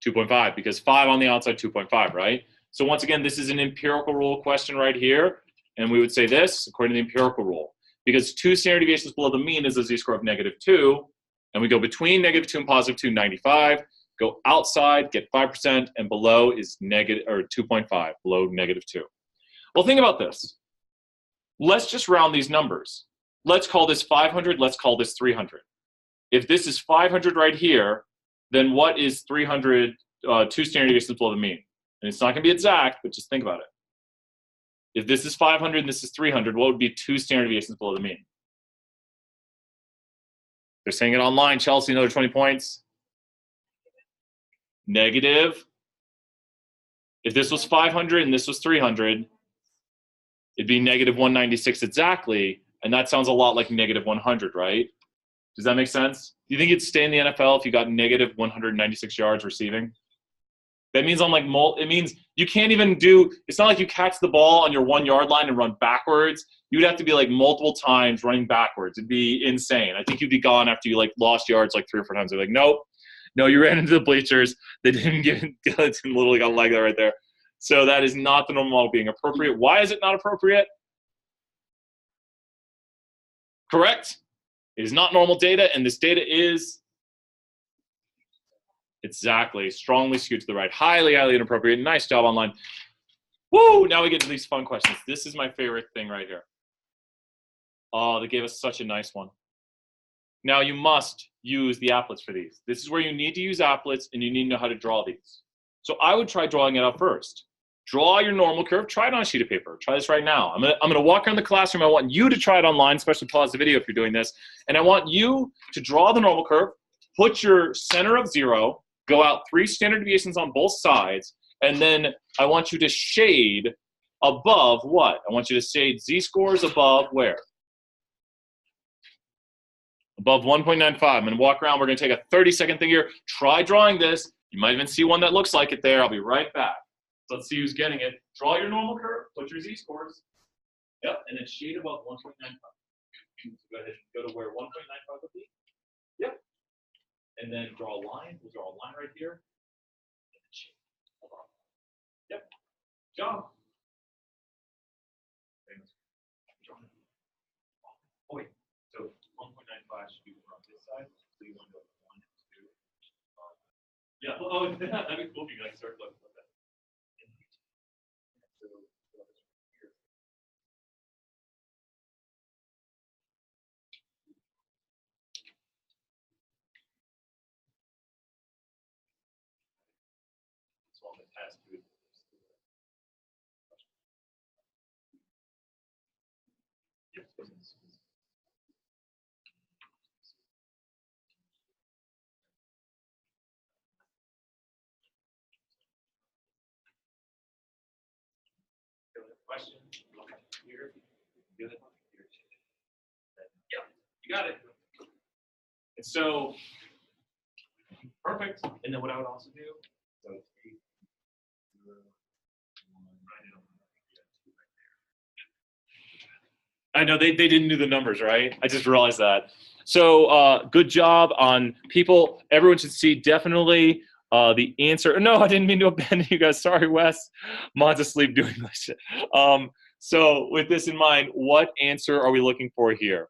2.5, because 5 on the outside, 2.5, right? So once again, this is an empirical rule question right here. And we would say this, according to the empirical rule. Because 2 standard deviations below the mean is a z-score of -2. And we go between -2 and +2, 95. Go outside, get 5%, and below is 2.5, below -2. Well, think about this. Let's just round these numbers. Let's call this 500, let's call this 300. If this is 500 right here, then what is 300, 2 standard deviations below the mean? And it's not going to be exact, but just think about it. If this is 500 and this is 300, what would be 2 standard deviations below the mean? They're saying it online. Chelsea, another 20 points. Negative. If this was 500 and this was 300, it'd be -196 exactly. And that sounds a lot like -100, right? Does that make sense? Do you think you'd stay in the NFL if you got -196 yards receiving? That means it means you can't even do, it's not like you catch the ball on your 1 yard line and run backwards. You'd have to be like multiple times running backwards. It'd be insane. I think you'd be gone after you like lost yards like 3 or 4 times. They're like, nope, no, you ran into the bleachers. They didn't literally got a leg right there. So that is not the normal model being appropriate. Why is it not appropriate? Correct. It is not normal data, and this data is exactly strongly skewed to the right. Highly, highly inappropriate. Nice job online. Woo! Now we get to these fun questions. This is my favorite thing right here. Oh, they gave us such a nice one. Now you must use the applets for these. This is where you need to use applets, and you need to know how to draw these. So I would try drawing it out first. Draw your normal curve. Try it on a sheet of paper. Try this right now. I'm gonna walk around the classroom. I want you to try it online, especially pause the video if you're doing this. And I want you to draw the normal curve, put your center of 0, go out 3 standard deviations on both sides, and then I want you to shade above what? I want you to shade z-scores above where? Above 1.95. I'm going to walk around. We're going to take a 30-second thing here. Try drawing this. You might even see one that looks like it there. I'll be right back. So let's see who's getting it. Draw your normal curve. Put your z-scores. Yep, and then shade above 1.95. So go ahead and go to where 1.95 would be. Yep. And then draw a line. We'll draw a line right here. And then shade above. Yep. Good job. Oh, wait. So 1.95 should be on this side. So you want to go 1, 2. Yeah. Oh, that'd be cool if you guys start looking like that. So here. So on the test, we question here. Yep, you got it. And so, perfect. And then what I would also do, so it's 8, 0, 1, I know they didn't do the numbers, right? I just realized that. So good job on people. Everyone should see definitely the answer. No, I didn't mean to abandon you guys. Sorry, Wes. Mom's asleep doing this. So with this in mind, what answer are we looking for here?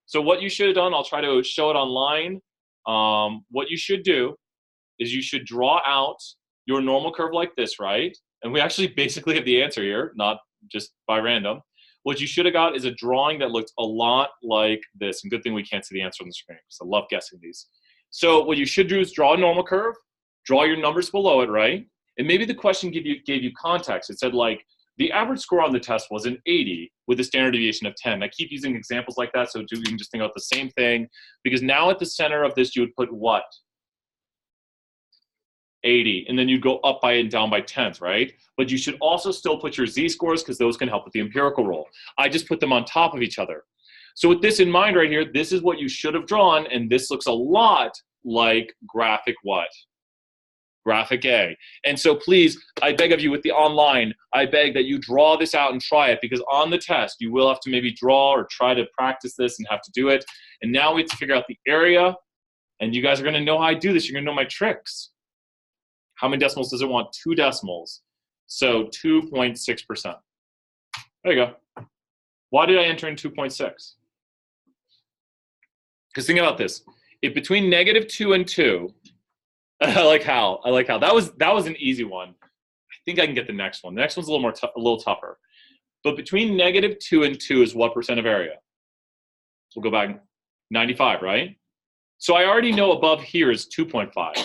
So what you should have done, I'll try to show it online. What you should do is you should draw out your normal curve like this, right? And we actually basically have the answer here, not just by random. What you should have got is a drawing that looked a lot like this. And good thing we can't see the answer on the screen because I love guessing these. So what you should do is draw a normal curve, draw your numbers below it, right? And maybe the question gave you context. It said like, the average score on the test was an 80 with a standard deviation of 10. I keep using examples like that so you can just think about the same thing. Because now at the center of this, you would put what? 80. And then you'd go up by and down by 10ths, right? But you should also still put your z-scores because those can help with the empirical rule. I just put them on top of each other. So with this in mind right here, this is what you should have drawn. And this looks a lot like graphic what? Graphic A. And so please, I beg of you with the online, I beg that you draw this out and try it because on the test, you will have to maybe draw or try to practice this and have to do it. And now we have to figure out the area. And you guys are gonna know how I do this. You're gonna know my tricks. How many decimals does it want? 2 decimals. So 2.6%. There you go. Why did I enter in 2.6? Because think about this. If between -2 and 2, I like how. That was an easy one. I think I can get the next one. The next one's a little tougher. But between -2 and 2 is what percent of area? We'll go back 95, right? So I already know above here is 2.5.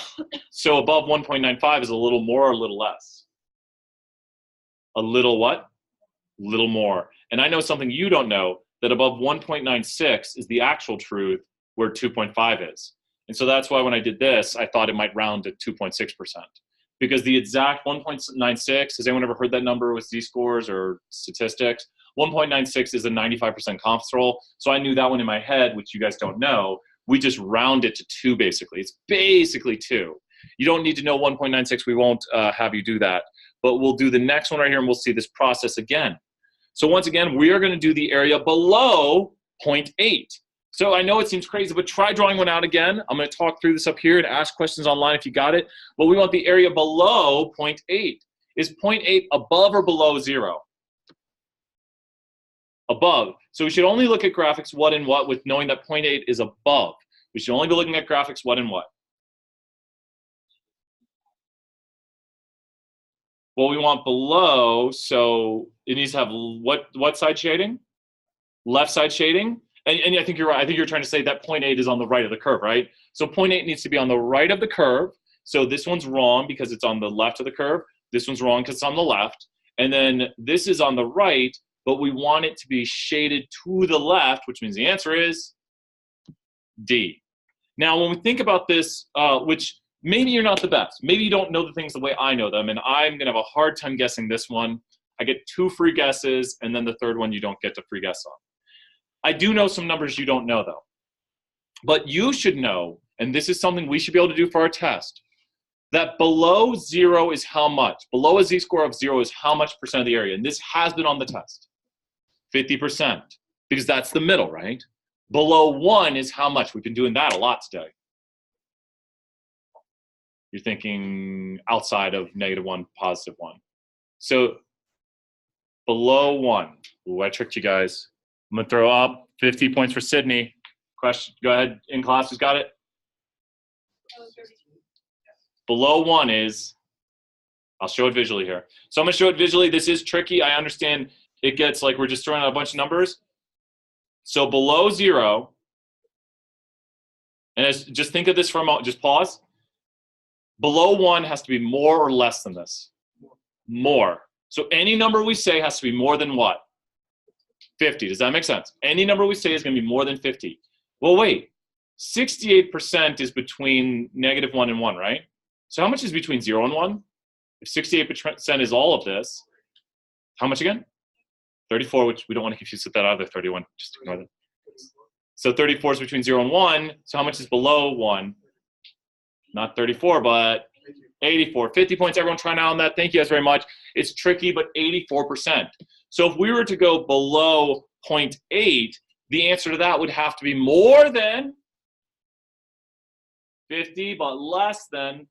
So above 1.95 is a little more or a little less? A little what? Little more. And I know something you don't know, that above 1.96 is the actual truth where 2.5 is. And so that's why when I did this, I thought it might round to 2.6%. Because the exact 1.96, has anyone ever heard that number with z-scores or statistics? 1.96 is a 95% confidence interval. So I knew that one in my head, which you guys don't know. We just round it to 2 basically. It's basically 2. You don't need to know 1.96. We won't have you do that. But we'll do the next one right here and we'll see this process again. So once again, we are going to do the area below 0.8. So I know it seems crazy, but try drawing one out again. I'm going to talk through this up here and ask questions online if you got it. But we want the area below 0.8. Is 0.8 above or below 0? Above. So we should only look at graphics what and what with knowing that 0.8 is above. We should only be looking at graphics what and what. Well, we want below, so it needs to have what side shading? Left side shading. And I think you're right. I think you're trying to say that 0.8 is on the right of the curve, right? So 0.8 needs to be on the right of the curve. So this one's wrong because it's on the left of the curve. This one's wrong because it's on the left. And then this is on the right, but we want it to be shaded to the left, which means the answer is D. Now, when we think about this, which maybe you're not the best. Maybe you don't know the things the way I know them, and I'm going to have a hard time guessing this one. I get 2 free guesses, and then the third one you don't get the free guess on. I do know some numbers you don't know, though. But you should know, and this is something we should be able to do for our test, that below 0 is how much? Below a z-score of 0 is how much percent of the area? And this has been on the test, 50%, because that's the middle, right? Below 1 is how much? We've been doing that a lot today. You're thinking outside of -1, +1. So below 1. Ooh, I tricked you guys. I'm going to throw up 50 points for Sydney. Question, go ahead, in class, who's got it? Below 1 is, I'll show it visually here. So I'm going to show it visually. This is tricky. I understand it gets like we're just throwing out a bunch of numbers. So below 0, and just think of this for a moment, just pause. Below 1 has to be more or less than this. More. So any number we say has to be more than what? 50. Does that make sense? Any number we say is going to be more than 50. Well, wait. 68% is between -1 and 1, right? So how much is between 0 and 1? If 68% is all of this, how much again? 34, which we don't want to confuse with that other 31. Just ignore that. So 34 is between 0 and 1. So how much is below 1? Not 34, but 84. 50 points. Everyone trying out on that. Thank you guys very much. It's tricky, but 84%. So if we were to go below 0.8, the answer to that would have to be more than 50, but less than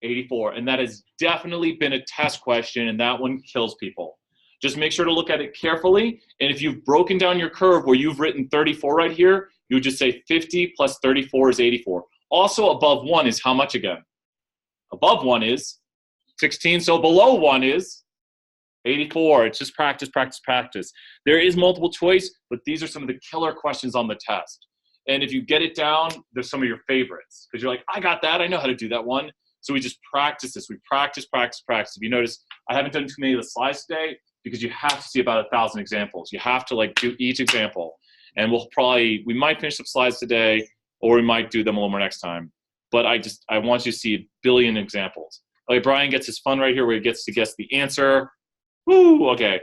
84. And that has definitely been a test question, and that one kills people. Just make sure to look at it carefully. And if you've broken down your curve where you've written 34 right here, you would just say 50 plus 34 is 84. Also above 1 is how much again? Above 1 is 16. So below 1 is 84. It's just practice, practice, practice. There is multiple choice, but these are some of the killer questions on the test. And if you get it down, they're some of your favorites. Because you're like, I got that. I know how to do that one. So we just practice this. We practice, practice, practice. If you notice, I haven't done too many of the slides today because you have to see about 1,000 examples. You have to like do each example. And we might finish some slides today, or we might do them a little more next time. But I want you to see a billion examples. Okay, Brian gets his fun right here where he gets to guess the answer. Woo, okay.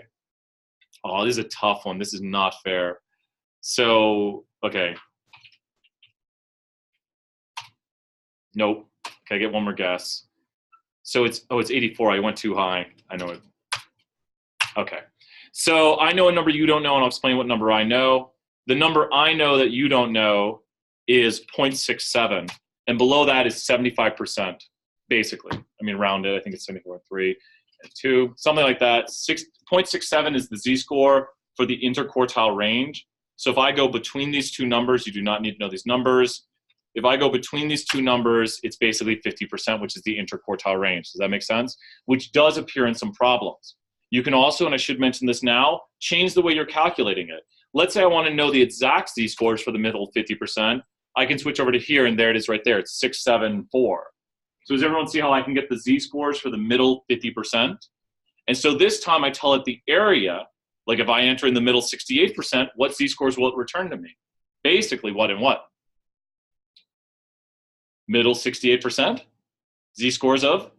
Oh, this is a tough one. This is not fair. So, okay. Nope. Can I get one more guess? So it's 84. I went too high. I know it. Okay. So I know a number you don't know, and I'll explain what number I know. The number I know that you don't know is 0.67. And below that is 75%, basically. I mean, rounded. I think it's 74.3 and 2, something like that. 0.67 is the z-score for the interquartile range. So if I go between these two numbers, you do not need to know these numbers. If I go between these two numbers, it's basically 50%, which is the interquartile range. Does that make sense? Which does appear in some problems. You can also, and I should mention this now, change the way you're calculating it. Let's say I want to know the exact z-scores for the middle 50%. I can switch over to here, and there it is right there. It's 674. So does everyone see how I can get the z-scores for the middle 50%? And so this time I tell it the area, like if I enter in the middle 68%, what z-scores will it return to me? Basically what and what? Middle 68%, z-scores of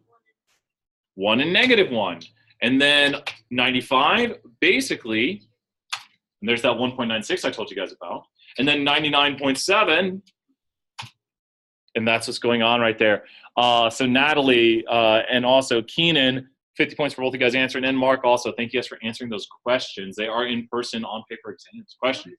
1 and -1. And then 95, basically, and there's that 1.96 I told you guys about. And then 99.7, and that's what's going on right there. So Natalie and also Keenan, 50 points for both of you guys answering. And Mark also, thank you guys for answering those questions. They are in-person on-paper exams. Questions?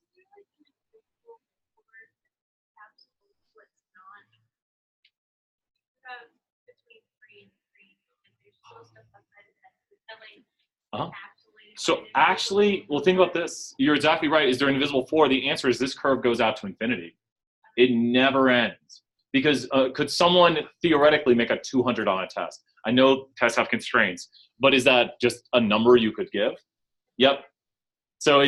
So actually, well, think about this. You're exactly right. Is there an invisible 4? The answer is this curve goes out to infinity. It never ends. Because could someone theoretically make a 200 on a test? I know tests have constraints, but is that just a number you could give? Yep. So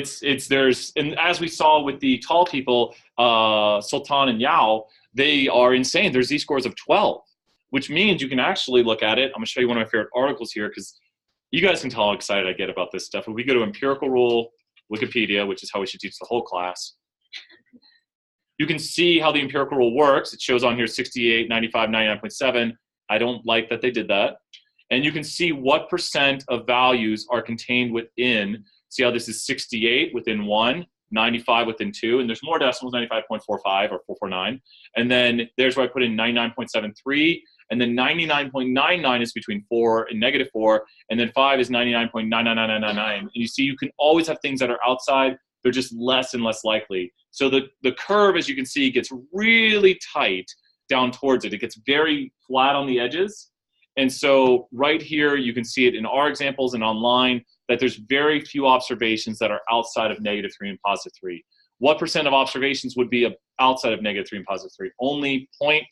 there's, and as we saw with the tall people, Sultan and Yao, they are insane. There's z-scores of 12, which means you can actually look at it. I'm going to show you one of my favorite articles here because you guys can tell how excited I get about this stuff. If we go to Empirical Rule, Wikipedia, which is how we should teach the whole class, you can see how the empirical rule works. It shows on here 68, 95, 99.7. I don't like that they did that. And you can see what percent of values are contained within. See how this is 68 within 1, 95 within 2, and there's more decimals, 95.45 or 449. And then there's where I put in 99.73, and then 99.99 is between 4 and -4, and then 5 is 99.999999. And you see, you can always have things that are outside. They're just less and less likely. So the curve, as you can see, gets really tight down towards it. It gets very flat on the edges. And so right here, you can see it in our examples and online, that there's very few observations that are outside of -3 and +3. What percent of observations would be outside of -3 and +3? Only point.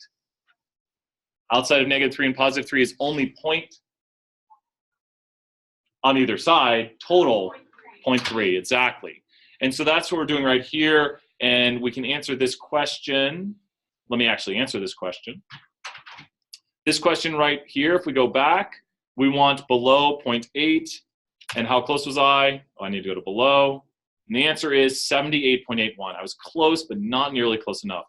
Outside of -3 and +3 is only point on either side. Total 0.3, exactly. And so that's what we're doing right here. And we can answer this question. Let me actually answer this question. This question right here, if we go back, we want below 0.8. And how close was I? Oh, I need to go to below. And the answer is 78.81. I was close, but not nearly close enough.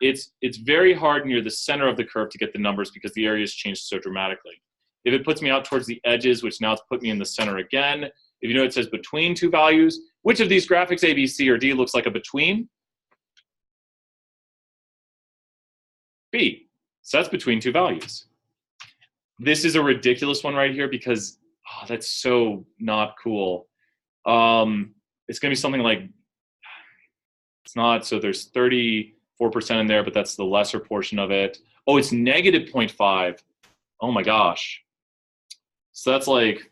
It's very hard near the center of the curve to get the numbers because the areas changed so dramatically. If it puts me out towards the edges, which now it's put me in the center again, if you know it says between two values, which of these graphics, A, B, C, or D, looks like a between? B. So that's between two values. This is a ridiculous one right here because that's so not cool. It's going to be something like, it's not, so there's 34% in there, but that's the lesser portion of it. Oh, it's -0.5. Oh my gosh. So that's like,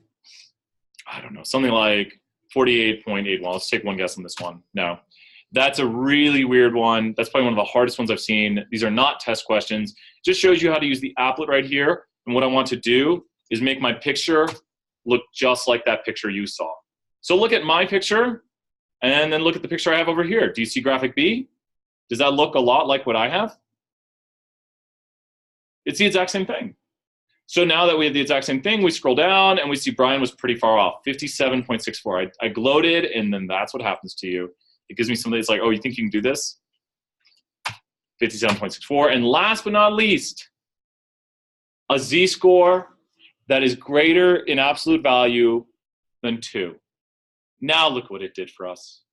I don't know, something like 48.8. Well, let's take one guess on this one. No. That's a really weird one. That's probably one of the hardest ones I've seen. These are not test questions. Just shows you how to use the applet right here. And what I want to do is make my picture look just like that picture you saw. So look at my picture, and then look at the picture I have over here. Do you see graphic B? Does that look a lot like what I have? It's the exact same thing. So now that we have the exact same thing, we scroll down, and we see Brian was pretty far off, 57.64. I gloated, and then that's what happens to you. It gives me something that's like, oh, you think you can do this? 57.64. And last but not least, a z-score that is greater in absolute value than 2. Now look what it did for us.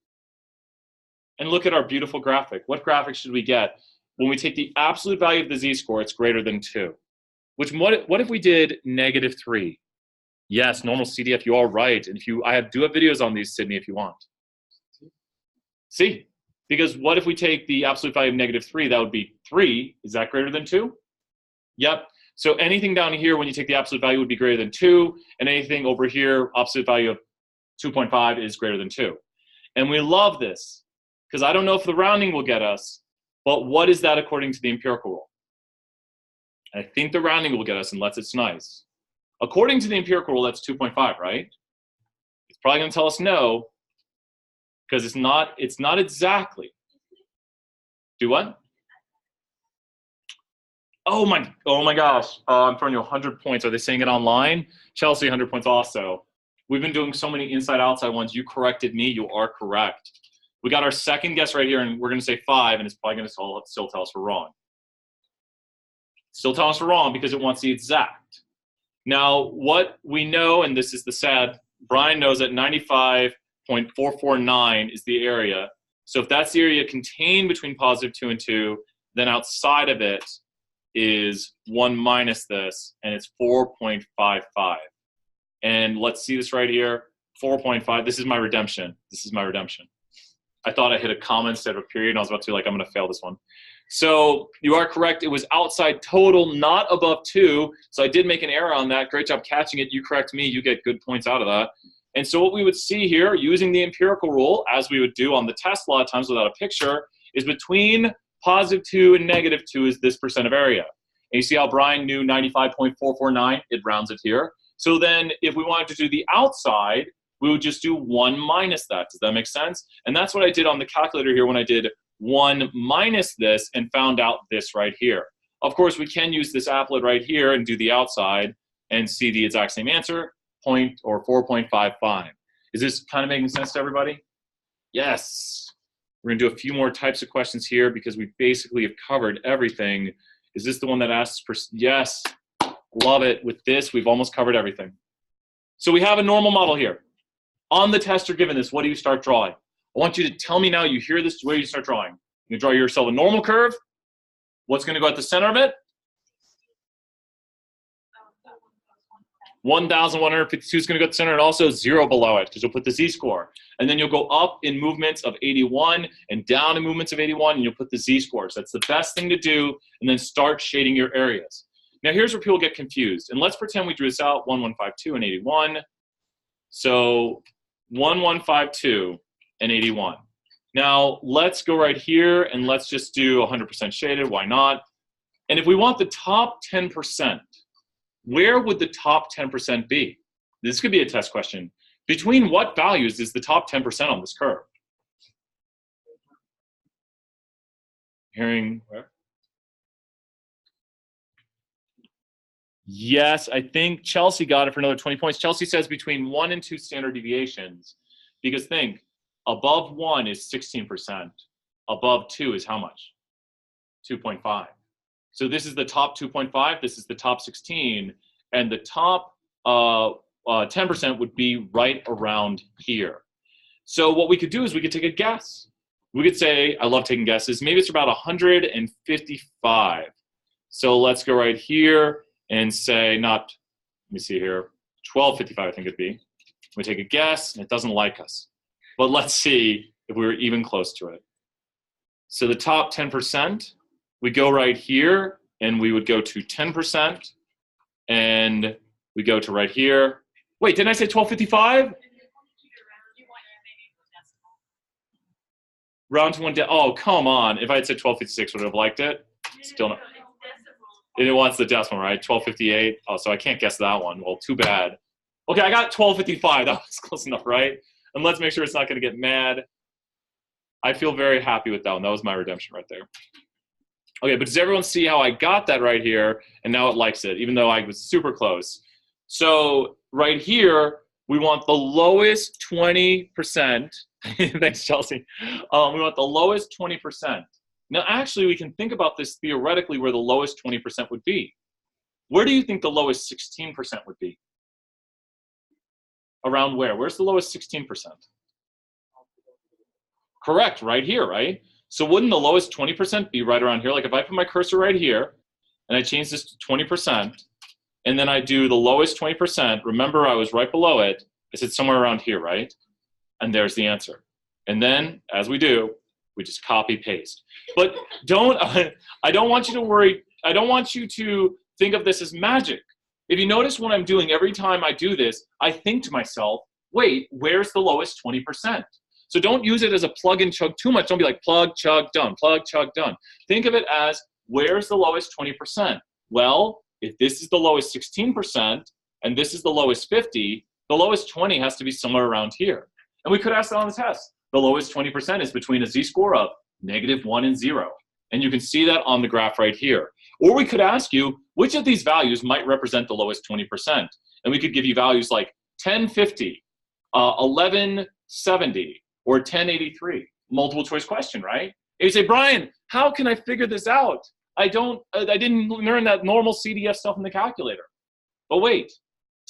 And look at our beautiful graphic. What graphic should we get? When we take the absolute value of the z-score, it's greater than 2. Which, what if we did -3? Yes, normal CDF, you are right. And I do have videos on these, Sydney, if you want. See? Because what if we take the absolute value of -3? That would be 3. Is that greater than 2? Yep. So anything down here, when you take the absolute value, would be greater than 2. And anything over here, absolute value of 2.5 is greater than 2. And we love this, because I don't know if the rounding will get us, but what is that according to the empirical rule? I think the rounding will get us unless it's nice. According to the empirical rule, that's 2.5, right? It's probably going to tell us no, because it's not exactly. Do what? Oh my gosh. I'm throwing you 100 points. Are they saying it online? Chelsea, 100 points also. We've been doing so many inside-outside ones. You corrected me. You are correct. We got our second guess right here, and we're going to say 5, and it's probably going to still tell us we're wrong. Still tell us we're wrong because it wants the exact. Now, what we know, and this is the sad, Brian knows that 95.449 is the area. So if that's the area contained between +2 and 2, then outside of it is 1 minus this, and it's 4.55. And let's see this right here, 4.5. This is my redemption. This is my redemption. I thought I hit a comma instead of a period, and I was about to be like, I'm going to fail this one. So you are correct. It was outside total, not above 2. So I did make an error on that. Great job catching it. You correct me. You get good points out of that. And so what we would see here, using the empirical rule, as we would do on the test a lot of times without a picture, is between +2 and -2 is this percent of area. And you see how Brian knew 95.449? It rounds it here. So then if we wanted to do the outside, we would just do 1 minus that. Does that make sense? And that's what I did on the calculator here when I did 1 minus this and found out this right here. Of course, we can use this applet right here and do the outside and see the exact same answer, 4.55. Is this kind of making sense to everybody? Yes. We're going to do a few more types of questions here because we basically have covered everything. Is this the one that asks for? Yes. Love it. With this, we've almost covered everything. So we have a normal model here. On the test you're given this, what do you start drawing? I want you to tell me now, you hear this, where you start drawing. You draw yourself a normal curve. What's going to go at the center of it? 1,152 is going to go at the center, and also 0 below it, because you'll put the z-score. And then you'll go up in movements of 81 and down in movements of 81, and you'll put the z-scores. That's the best thing to do, and then start shading your areas. Now here's where people get confused. And let's pretend we drew this out, 1152 and 81. So 1152 and 81. Now let's go right here, and let's just do 100% shaded. Why not? And if we want the top 10%, where would the top 10% be? This could be a test question. Between what values is the top 10% on this curve? Hearing where? Yes, I think Chelsea got it for another 20 points. Chelsea says between 1 and 2 standard deviations. Because think, above 1 is 16%. Above 2 is how much? 2.5. So this is the top 2.5, this is the top 16, and the top 10% would be right around here. So what we could do is we could take a guess. We could say, I love taking guesses, maybe it's about 155. So let's go right here and say, let me see here, 1255 I think it'd be. We take a guess, and it doesn't like us. But let's see if we were even close to it. So the top 10%, we go right here, and we would go to 10%, and we go to right here. Wait, didn't I say 1255? Round to 1 down. Oh, come on. If I had said 1256, would I have liked it? Still not. It wants the decimal, right? 1258. Oh, so I can't guess that one. Well, too bad. Okay, I got 1255. That was close enough, right? And let's make sure it's not going to get mad. I feel very happy with that one. That was my redemption right there. Okay, but does everyone see how I got that right here, and now it likes it, even though I was super close? So right here, we want the lowest 20%. Thanks, Chelsea. We want the lowest 20%. Now, actually, we can think about this theoretically where the lowest 20% would be. Where do you think the lowest 16% would be? Around where? Where's the lowest 16%? Correct, right here, right? So wouldn't the lowest 20% be right around here? Like if I put my cursor right here, and I change this to 20%, and then I do the lowest 20%, remember I was right below it, I said somewhere around here, right? And there's the answer. And then, as we do, we just copy paste. But I don't want you to worry, I don't want you to think of this as magic. If you notice what I'm doing every time I do this, I think to myself, wait, where's the lowest 20%? So don't use it as a plug and chug too much. Don't be like plug, chug, done, plug, chug, done. Think of it as, where's the lowest 20%? Well, if this is the lowest 16% and this is the lowest 50, the lowest 20 has to be somewhere around here. And we could ask that on the test. The lowest 20% is between a z-score of -1 and 0. And you can see that on the graph right here. Or we could ask you, which of these values might represent the lowest 20%? And we could give you values like 1050, 1170, or 1083. Multiple choice question, right? And you say, Brian, how can I figure this out? I didn't learn that normal CDF stuff in the calculator. But wait,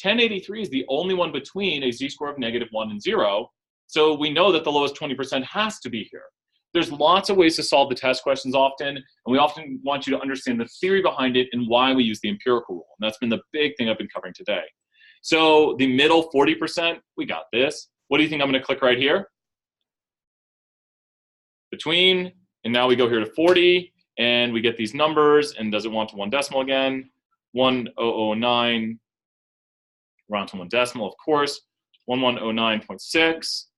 1083 is the only one between a z-score of -1 and 0. So we know that the lowest 20% has to be here. There's lots of ways to solve the test questions often, and we often want you to understand the theory behind it and why we use the empirical rule. And that's been the big thing I've been covering today. So the middle 40%, we got this. What do you think I'm going to click right here? Between, and now we go here to 40, and we get these numbers, and does it want to 1 decimal again? 1009, round to 1 decimal, of course, 1109.6,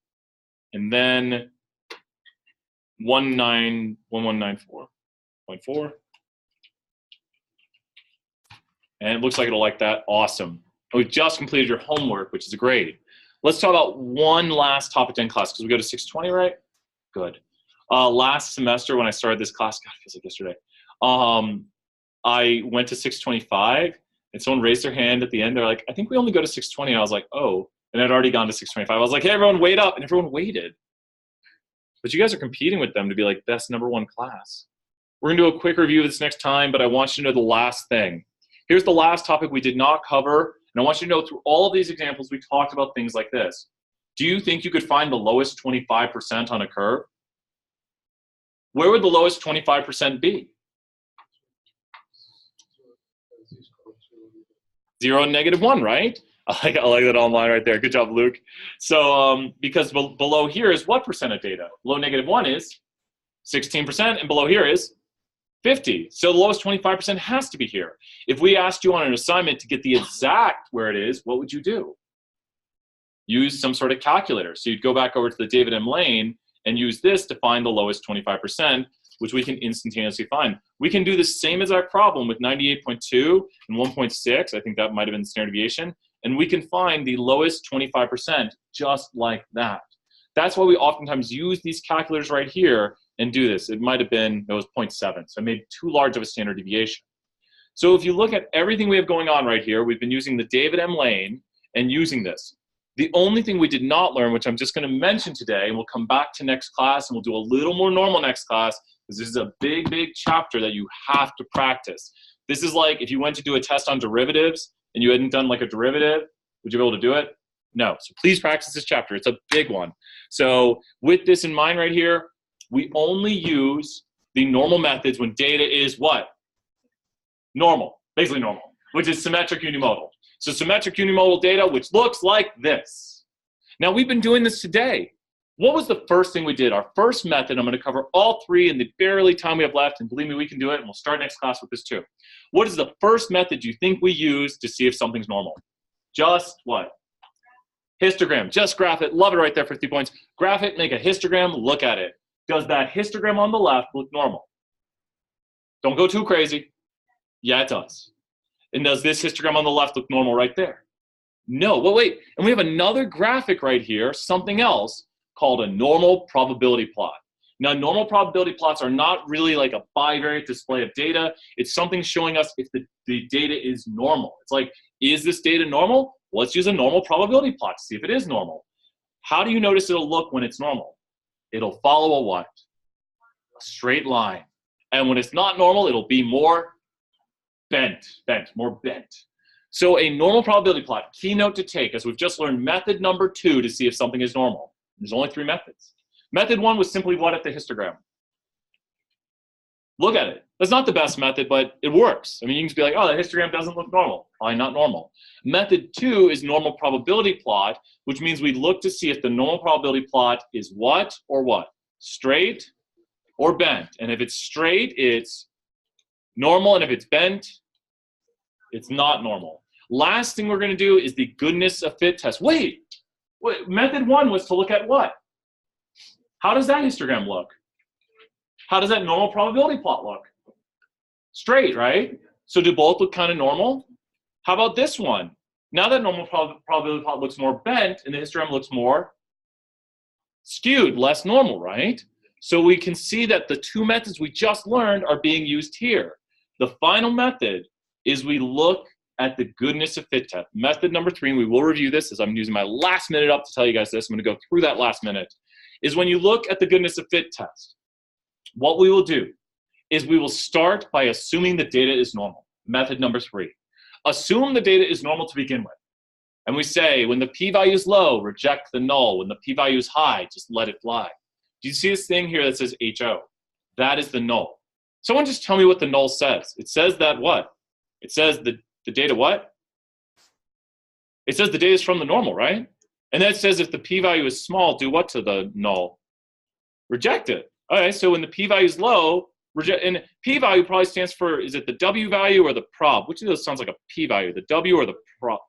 and then 1194.4. And it looks like it'll like that. Awesome. We've just completed your homework, which is great. Let's talk about one last top 10 class, because we go to 620, right? Good. Last semester when I started this class, God, it feels like yesterday, I went to 625, and someone raised their hand at the end. They're like, I think we only go to 620. And I was like, oh, and I'd already gone to 625. I was like, hey, everyone, wait up. And everyone waited. But you guys are competing with them to be like best #1 class. We're going to do a quick review of this next time, but I want you to know the last thing. Here's the last topic we did not cover, and I want you to know through all of these examples, we talked about things like this. Do you think you could find the lowest 25% on a curve? Where would the lowest 25% be? 0 and -1, right? I like that online right there. Good job, Luke. So because below here is what percent of data? Below -1 is 16%, and below here is 50. So the lowest 25% has to be here. If we asked you on an assignment to get the exact where it is, what would you do? Use some sort of calculator. So you'd go back over to the David M. Lane and use this to find the lowest 25%, which we can instantaneously find. We can do the same exact problem with 98.2 and 1.6. I think that might have been the standard deviation. And we can find the lowest 25% just like that. That's why we oftentimes use these calculators right here and do this. It might have been, it was 0.7, so I made too large of a standard deviation. So if you look at everything we have going on right here, we've been using the David M. Lane and using this. The only thing we did not learn, which I'm just going to mention today, and we'll come back to next class and we'll do a little more normal next class, because this is a big, big chapter that you have to practice. This is like if you went to do a test on derivatives and you hadn't done like a derivative, would you be able to do it? No. So please practice this chapter. It's a big one. So with this in mind right here, we only use the normal methods when data is what? Normal, basically normal, which is symmetric unimodal. So symmetric unimodal data, which looks like this. Now we've been doing this today. What was the first thing we did? Our first method, I'm going to cover all three in the barely time we have left, and believe me, we can do it, and we'll start next class with this too. What is the first method you think we use to see if something's normal? Just what? Histogram. Just graph it. Love it right there for 3 points. Graph it, make a histogram, look at it. Does that histogram on the left look normal? Don't go too crazy. Yeah, it does. And does this histogram on the left look normal right there? No. Well, wait. And we have another graphic right here, something else, called a normal probability plot. Now, normal probability plots are not really like a bivariate display of data. It's something showing us if the data is normal. It's like, is this data normal? Let's use a normal probability plot to see if it is normal. How do you notice it'll look when it's normal? It'll follow a what? A straight line. And when it's not normal, it'll be more more bent. So a normal probability plot, key note to take, as we've just learned method number 2 to see if something is normal. There's only 3 methods. Method 1 was simply what at the histogram? Look at it. That's not the best method, but it works. I mean, you can just be like, oh, the histogram doesn't look normal. Probably not normal. Method 2 is normal probability plot, which means we look to see if the normal probability plot is what or what? Straight or bent. And if it's straight, it's normal, and if it's bent, it's not normal. Last thing we're going to do is the goodness of fit test. Wait, method 1 was to look at what? How does that histogram look? How does that normal probability plot look? Straight, right? So do both look kind of normal? How about this one? Now that normal probability plot looks more bent and the histogram looks more skewed, less normal, right? So we can see that the 2 methods we just learned are being used here. The final method is we look at the goodness of fit test. Method number 3, and we will review this as I'm using my last minute up to tell you guys this. I'm going to go through that last minute, is when you look at the goodness of fit test, what we will do is we will start by assuming the data is normal. Method number 3. Assume the data is normal to begin with. And we say, when the p-value is low, reject the null. When the p-value is high, just let it fly. Do you see this thing here that says HO? That is the null. Someone just tell me what the null says. It says that what? It says the data what? It says the data is from the normal, right? And then it says if the p-value is small, do what to the null? Reject it. Okay, so when the p-value is low, reject, and p-value probably stands for, is it the W value or the prob? Which of those sounds like a p-value, the W or the prob?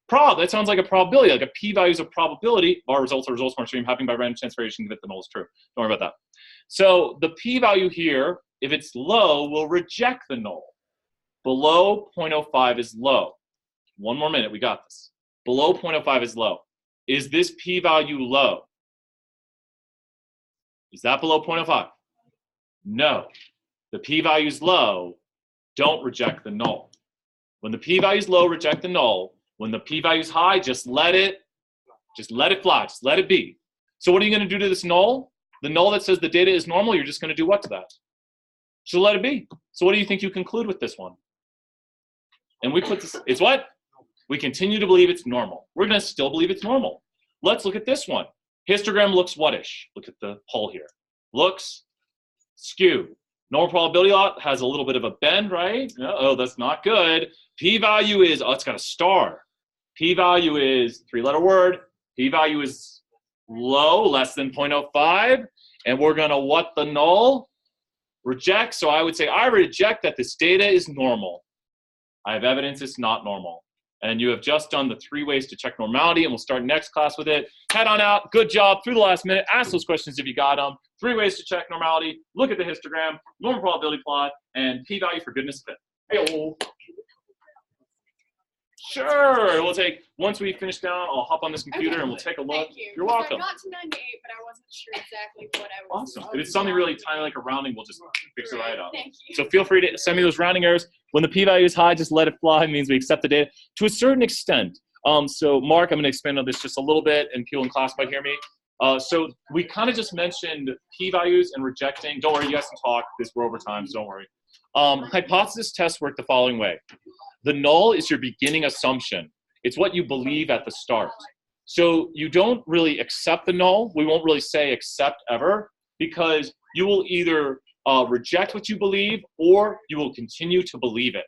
Prob, that sounds like a probability, like a p-value is a probability. Our results are results from our stream happening by random chance variation if the null is true. Don't worry about that. So the p-value here, if it's low, will reject the null. Below 0.05 is low. One more minute, we got this. Below 0.05 is low. Is this p-value low? Is that below 0.05? No. The p-value is low, don't reject the null. When the p-value is low, reject the null. When the p-value is high, just let it fly, just let it be. So what are you going to do to this null? The null that says the data is normal, you're just going to do what to that? So let it be. So what do you think you conclude with this one? And we put this, it's what? We continue to believe it's normal. We're going to still believe it's normal. Let's look at this one. Histogram looks what-ish? Look at the hole here. Looks skew. Normal probability lot has a little bit of a bend, right? Oh, that's not good. P-value is, oh, it's got a star. P-value is three-letter word. P-value is low, less than 0.05. And we're going to what the null? Reject. So I would say I reject that this data is normal. I have evidence it's not normal. And you have just done the 3 ways to check normality, and we'll start next class with it. Head on out. Good job through the last minute. Ask those questions if you got them. 3 ways to check normality. Look at the histogram, normal probability plot, and p-value for goodness sake. Hey-oh. Sure. We'll take, once we finish down, I'll hop on this computer and we'll take a look. Thank you. You're welcome. I got to 98, but I wasn't sure exactly what I was. Awesome. If it's something really tiny like a rounding, we'll just fix it right up. Thank you. So feel free to send me those rounding errors. When the p-value is high, just let it fly. It means we accept the data to a certain extent. So Mark, I'm going to expand on this just a little bit, and people in class might hear me. So we kind of just mentioned p-values and rejecting. Don't worry, you guys can talk. We're over time, so don't worry. Hypothesis tests work the following way. The null is your beginning assumption. It's what you believe at the start. So you don't really accept the null. We won't really say accept ever, because you will either reject what you believe or you will continue to believe it.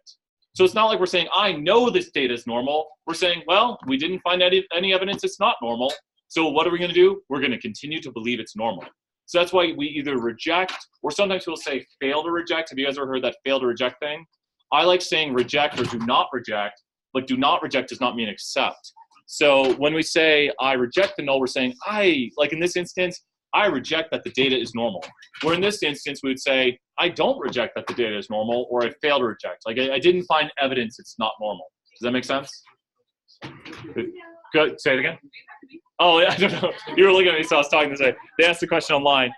So it's not like we're saying, I know this data is normal. We're saying, well, we didn't find any evidence it's not normal. So what are we going to do? We're going to continue to believe it's normal. So that's why we either reject, or sometimes we'll say fail to reject. Have you guys ever heard that fail to reject thing? I like saying reject or do not reject, but do not reject does not mean accept. So when we say I reject the null, we're saying like in this instance, I reject that the data is normal. Where in this instance, we would say, I don't reject that the data is normal, or I fail to reject. Like I didn't find evidence it's not normal. Does that make sense? Good. Say it again. Oh, yeah, I don't know. You were looking at me, so I was talking to say. They asked the question online.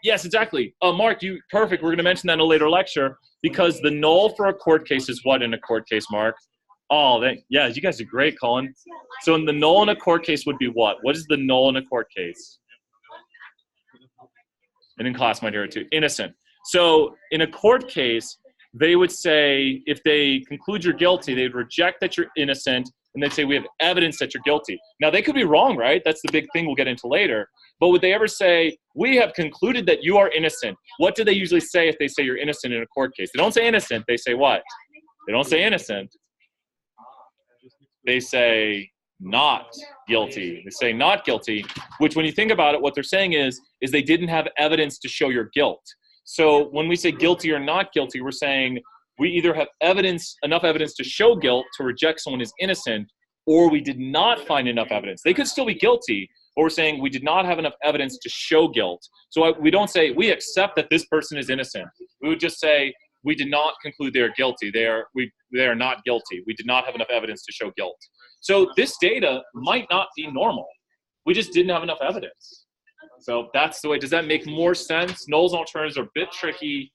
Yes, exactly. Mark, perfect. We're going to mention that in a later lecture, because the null for a court case is what in a court case, Mark? Oh, yeah, you guys are great, Colin. So in the null in a court case would be what? What is the null in a court case? And in class might hear it too. Innocent. So in a court case, they would say, if they conclude you're guilty, they'd reject that you're innocent, and they'd say, we have evidence that you're guilty. Now, they could be wrong, right? That's the big thing we'll get into later. But would they ever say, we have concluded that you are innocent? What do they usually say if they say you're innocent in a court case? They don't say innocent. They say what? They don't say innocent. They say not guilty. They say not guilty, which when you think about it, what they're saying is they didn't have evidence to show your guilt. So when we say guilty or not guilty, we're saying we either have enough evidence to show guilt to reject someone as innocent, or we did not find enough evidence. They could still be guilty, but we're saying we did not have enough evidence to show guilt. So we don't say we accept that this person is innocent. We would just say we did not conclude they are guilty. They are not guilty. We did not have enough evidence to show guilt. So this data might not be normal. We just didn't have enough evidence. So that's the way. Does that make more sense? Nulls and alternatives are a bit tricky,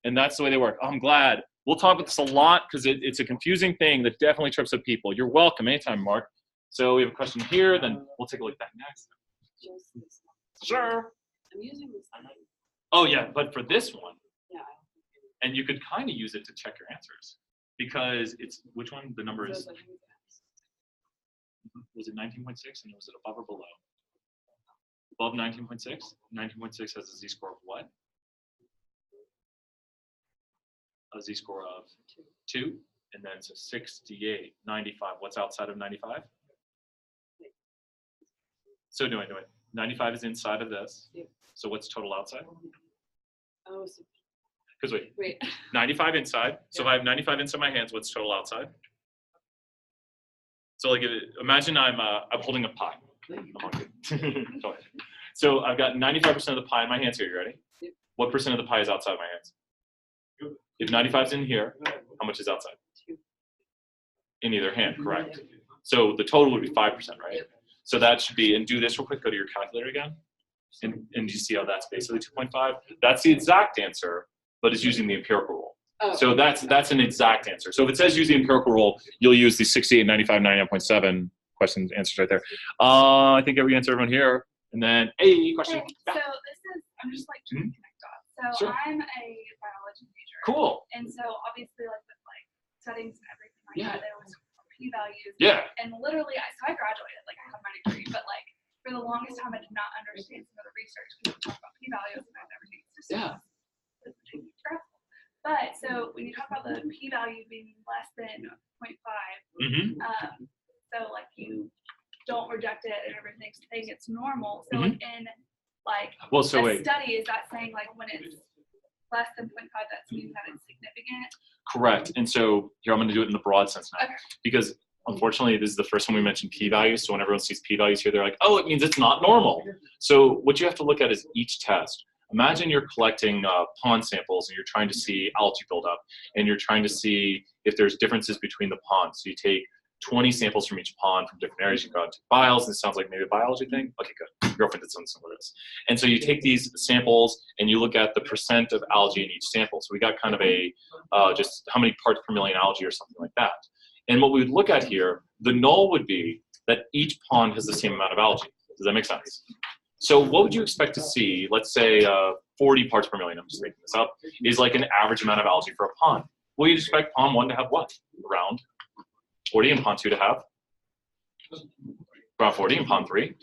and that's the way they work. I'm glad. We'll talk about this a lot because it's a confusing thing that definitely trips up people. You're welcome anytime, Mark. So we have a question here, then we'll take a look at that next. Sure. I'm using this one. Oh, yeah, but for this one, Yeah. and you could kind of use it to check your answers, because it's, which one? The number is, was it 19.6, and was it above or below? Above 19.6? 19.6 has a z-score of what? A z-score of 2, and then so 68, 95. What's outside of 95? So do it. 95 is inside of this. Yeah. So what's total outside? Oh, so Because wait. 95 inside. So if I have 95 inside my hands, what's total outside? So like, imagine I'm holding a pie. Go ahead. So I've got 95% of the pie in my hands here. You ready? Yep. What percent of the pie is outside my hands? If 95 is in here, how much is outside? 2. In either hand, correct. So the total would be 5%, right? So that should be, and do this real quick, go to your calculator again. And you see how that's basically 2.5? That's the exact answer, but it's using the empirical rule. Oh. So that's an exact answer. So if it says use the empirical rule, you'll use the 68, 95, 99.7 questions, answers right there. I think we answered everyone here. And then, hey, question. Okay, so this is, I'm just like trying to connect dots. So Sure. I'm a biology major. Cool. And so obviously like with like settings and everything like Yeah. that, there was p-values. Yeah. And literally, so I graduated, like I have my degree, but like for the longest time I did not understand some of the research because we talk about p-values and everything. It's just stressful. But so when you talk about the p-value being less than 0.5, so like you don't reject it and everything's saying it's normal. So like in like study, is that saying like when it's less than 0.5, that means that it's significant? Correct. And so here I'm going to do it in the broad sense now, Okay. because unfortunately this is the first time we mentioned p-values. So when everyone sees p-values here, they're like, oh, it means it's not normal. So what you have to look at is each test. Imagine you're collecting pond samples and you're trying to see algae buildup, and you're trying to see if there's differences between the ponds. So you take 20 samples from each pond from different areas. You go out to vials, and it sounds like maybe a biology thing. Okay, good. Your girlfriend did something similar to this. And so you take these samples and you look at the percent of algae in each sample. So we got kind of a just how many parts per million algae or something like that. And what we would look at here, the null would be that each pond has the same amount of algae. Does that make sense? So what would you expect to see? Let's say 40 parts per million, I'm just making this up, is like an average amount of algae for a pond. Well, you'd expect pond 1 to have what? Around 40, and pond 2 to have around 40, and pond 3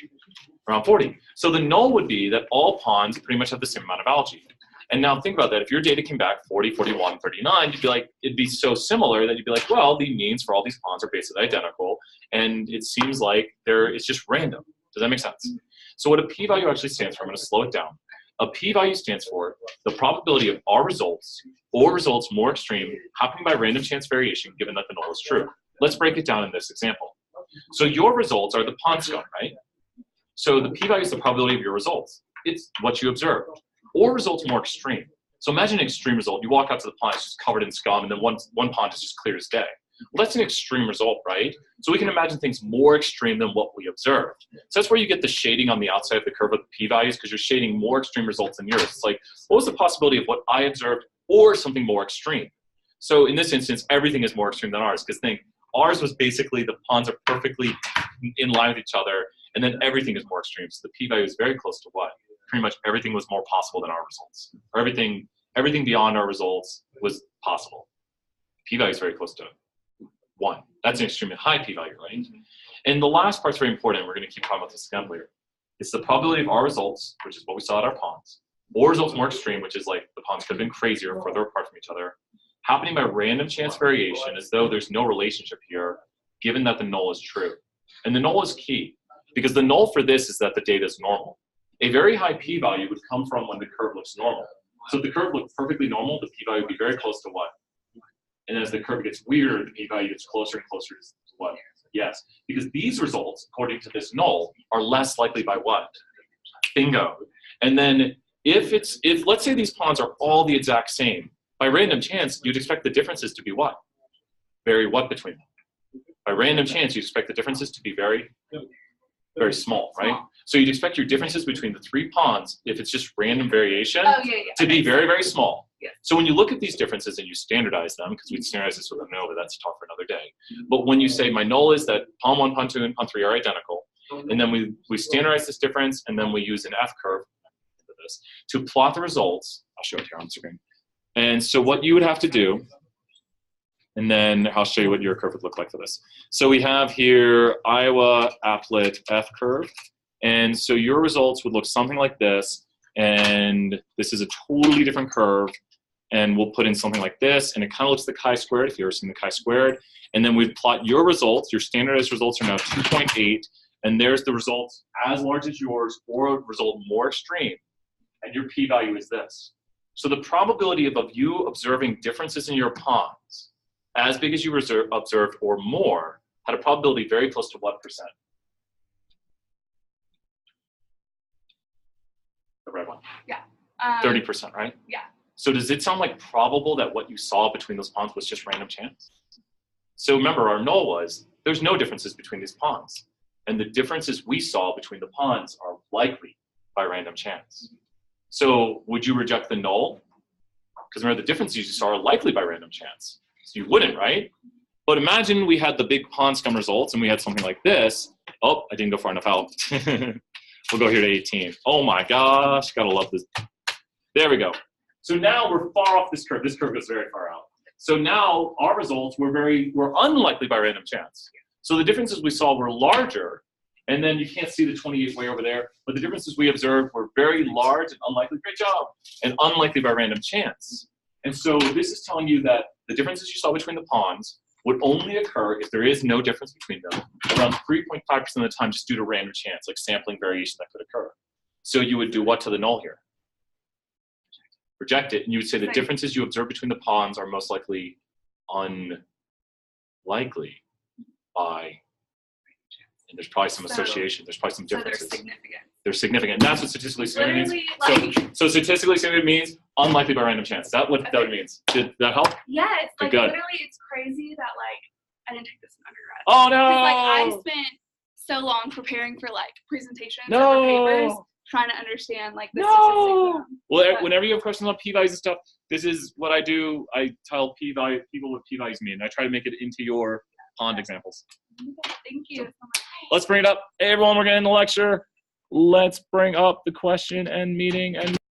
around 40. So the null would be that all ponds pretty much have the same amount of algae. And now think about that. If your data came back 40, 41, 39, you'd be like, it'd be so similar that you'd be like, well, the means for all these ponds are basically identical, and it seems like it's just random. Does that make sense? So what a p-value actually stands for, I'm going to slow it down. A p-value stands for the probability of our results or results more extreme happening by random chance variation given that the null is true. Let's break it down in this example. So your results are the pond scum, right? So the p-value is the probability of your results. It's what you observed. Or results more extreme. So imagine an extreme result. You walk out to the pond, it's just covered in scum, and then one pond is just clear as day. Well, that's an extreme result, right? So we can imagine things more extreme than what we observed. So that's where you get the shading on the outside of the curve of the p-values, because you're shading more extreme results than yours. It's like, what was the possibility of what I observed or something more extreme? So in this instance, everything is more extreme than ours, because think, ours was basically the ponds are perfectly in line with each other, and then everything is more extreme. So the p-value is very close to what? Pretty much everything was more possible than our results. Or everything beyond our results was possible. P-value is very close to 1. That's an extremely high p-value, right? And the last part's very important. We're going to keep talking about this again later. It's the probability of our results, which is what we saw at our ponds, or results more extreme, which is like the ponds could have been crazier, further apart from each other, happening by random chance variation, as though there's no relationship here, given that the null is true. And the null is key, because the null for this is that the data is normal. A very high p-value would come from when the curve looks normal. So if the curve looked perfectly normal, the p-value would be very close to what? And as the curve gets weirder, the p-value gets closer and closer to what? Yes, because these results, according to this null, are less likely by what? Bingo. And then if let's say these ponds are all the exact same, by random chance, you'd expect the differences to be what? Very what between them? By random chance, you'd expect the differences to be very, very small, right? So you'd expect your differences between the 3 ponds, if it's just random variation, to be very, very small. Yeah. So when you look at these differences and you standardize them, because we'd standardize this with a NOVA, that's a talk for another day. But when you say my null is that pond 1, pond 2, and pond 3 are identical, and then we standardize this difference, and then we use an F curve for this to plot the results. I'll show it here on the screen. And so what you would have to do, and then I'll show you what your curve would look like for this. So we have here Iowa applet F curve. And so your results would look something like this. And this is a totally different curve. And we'll put in something like this. And it kind of looks like chi-squared, if you've ever seen the chi-squared. And then we'd plot your results. Your standardized results are now 2.8. And there's the results as large as yours, or a result more extreme. And your p-value is this. So the probability of you observing differences in your ponds as big as you observed or more had a probability very close to what percent? The red one. Yeah. 30%, right? Yeah. So does it sound like probable that what you saw between those ponds was just random chance? So remember, our null was, there's no differences between these ponds. And the differences we saw between the ponds are likely by random chance. So would you reject the null? Because remember, the differences you saw are likely by random chance. So you wouldn't, right? But imagine we had the big pond scum results and we had something like this. Oh, I didn't go far enough out. We'll go here to 18. Oh my gosh, gotta love this. There we go. So now we're far off this curve. This curve goes very far out. So now our results were unlikely by random chance. So the differences we saw were larger, And then you can't see the 28 way over there, but the differences we observed were very large and unlikely, great job, and unlikely by random chance. And so this is telling you that the differences you saw between the pawns would only occur if there is no difference between them, around 3.5% of the time just due to random chance, like sampling variation that could occur. So you would do what to the null here? Reject it, and you would say the differences you observe between the pawns are most likely unlikely by, and there's probably some association, there's probably some differences. So they're significant. They're significant. And that's what statistically significant means. Literally, So statistically significant means unlikely by random chance. Is that what that means? Did that help? Yeah, it's like Good. literally, it's crazy that like I didn't take this in undergrad. Oh no! Like I spent so long preparing for like presentations or for papers, trying to understand like the statistics. Well, whenever you have questions on p-values and stuff, this is what I do. I tell p-value people what p-values mean. I try to make it into your pond examples. Thank you so much. Let's bring it up. Hey everyone, we're getting the lecture. Let's bring up the question and meeting and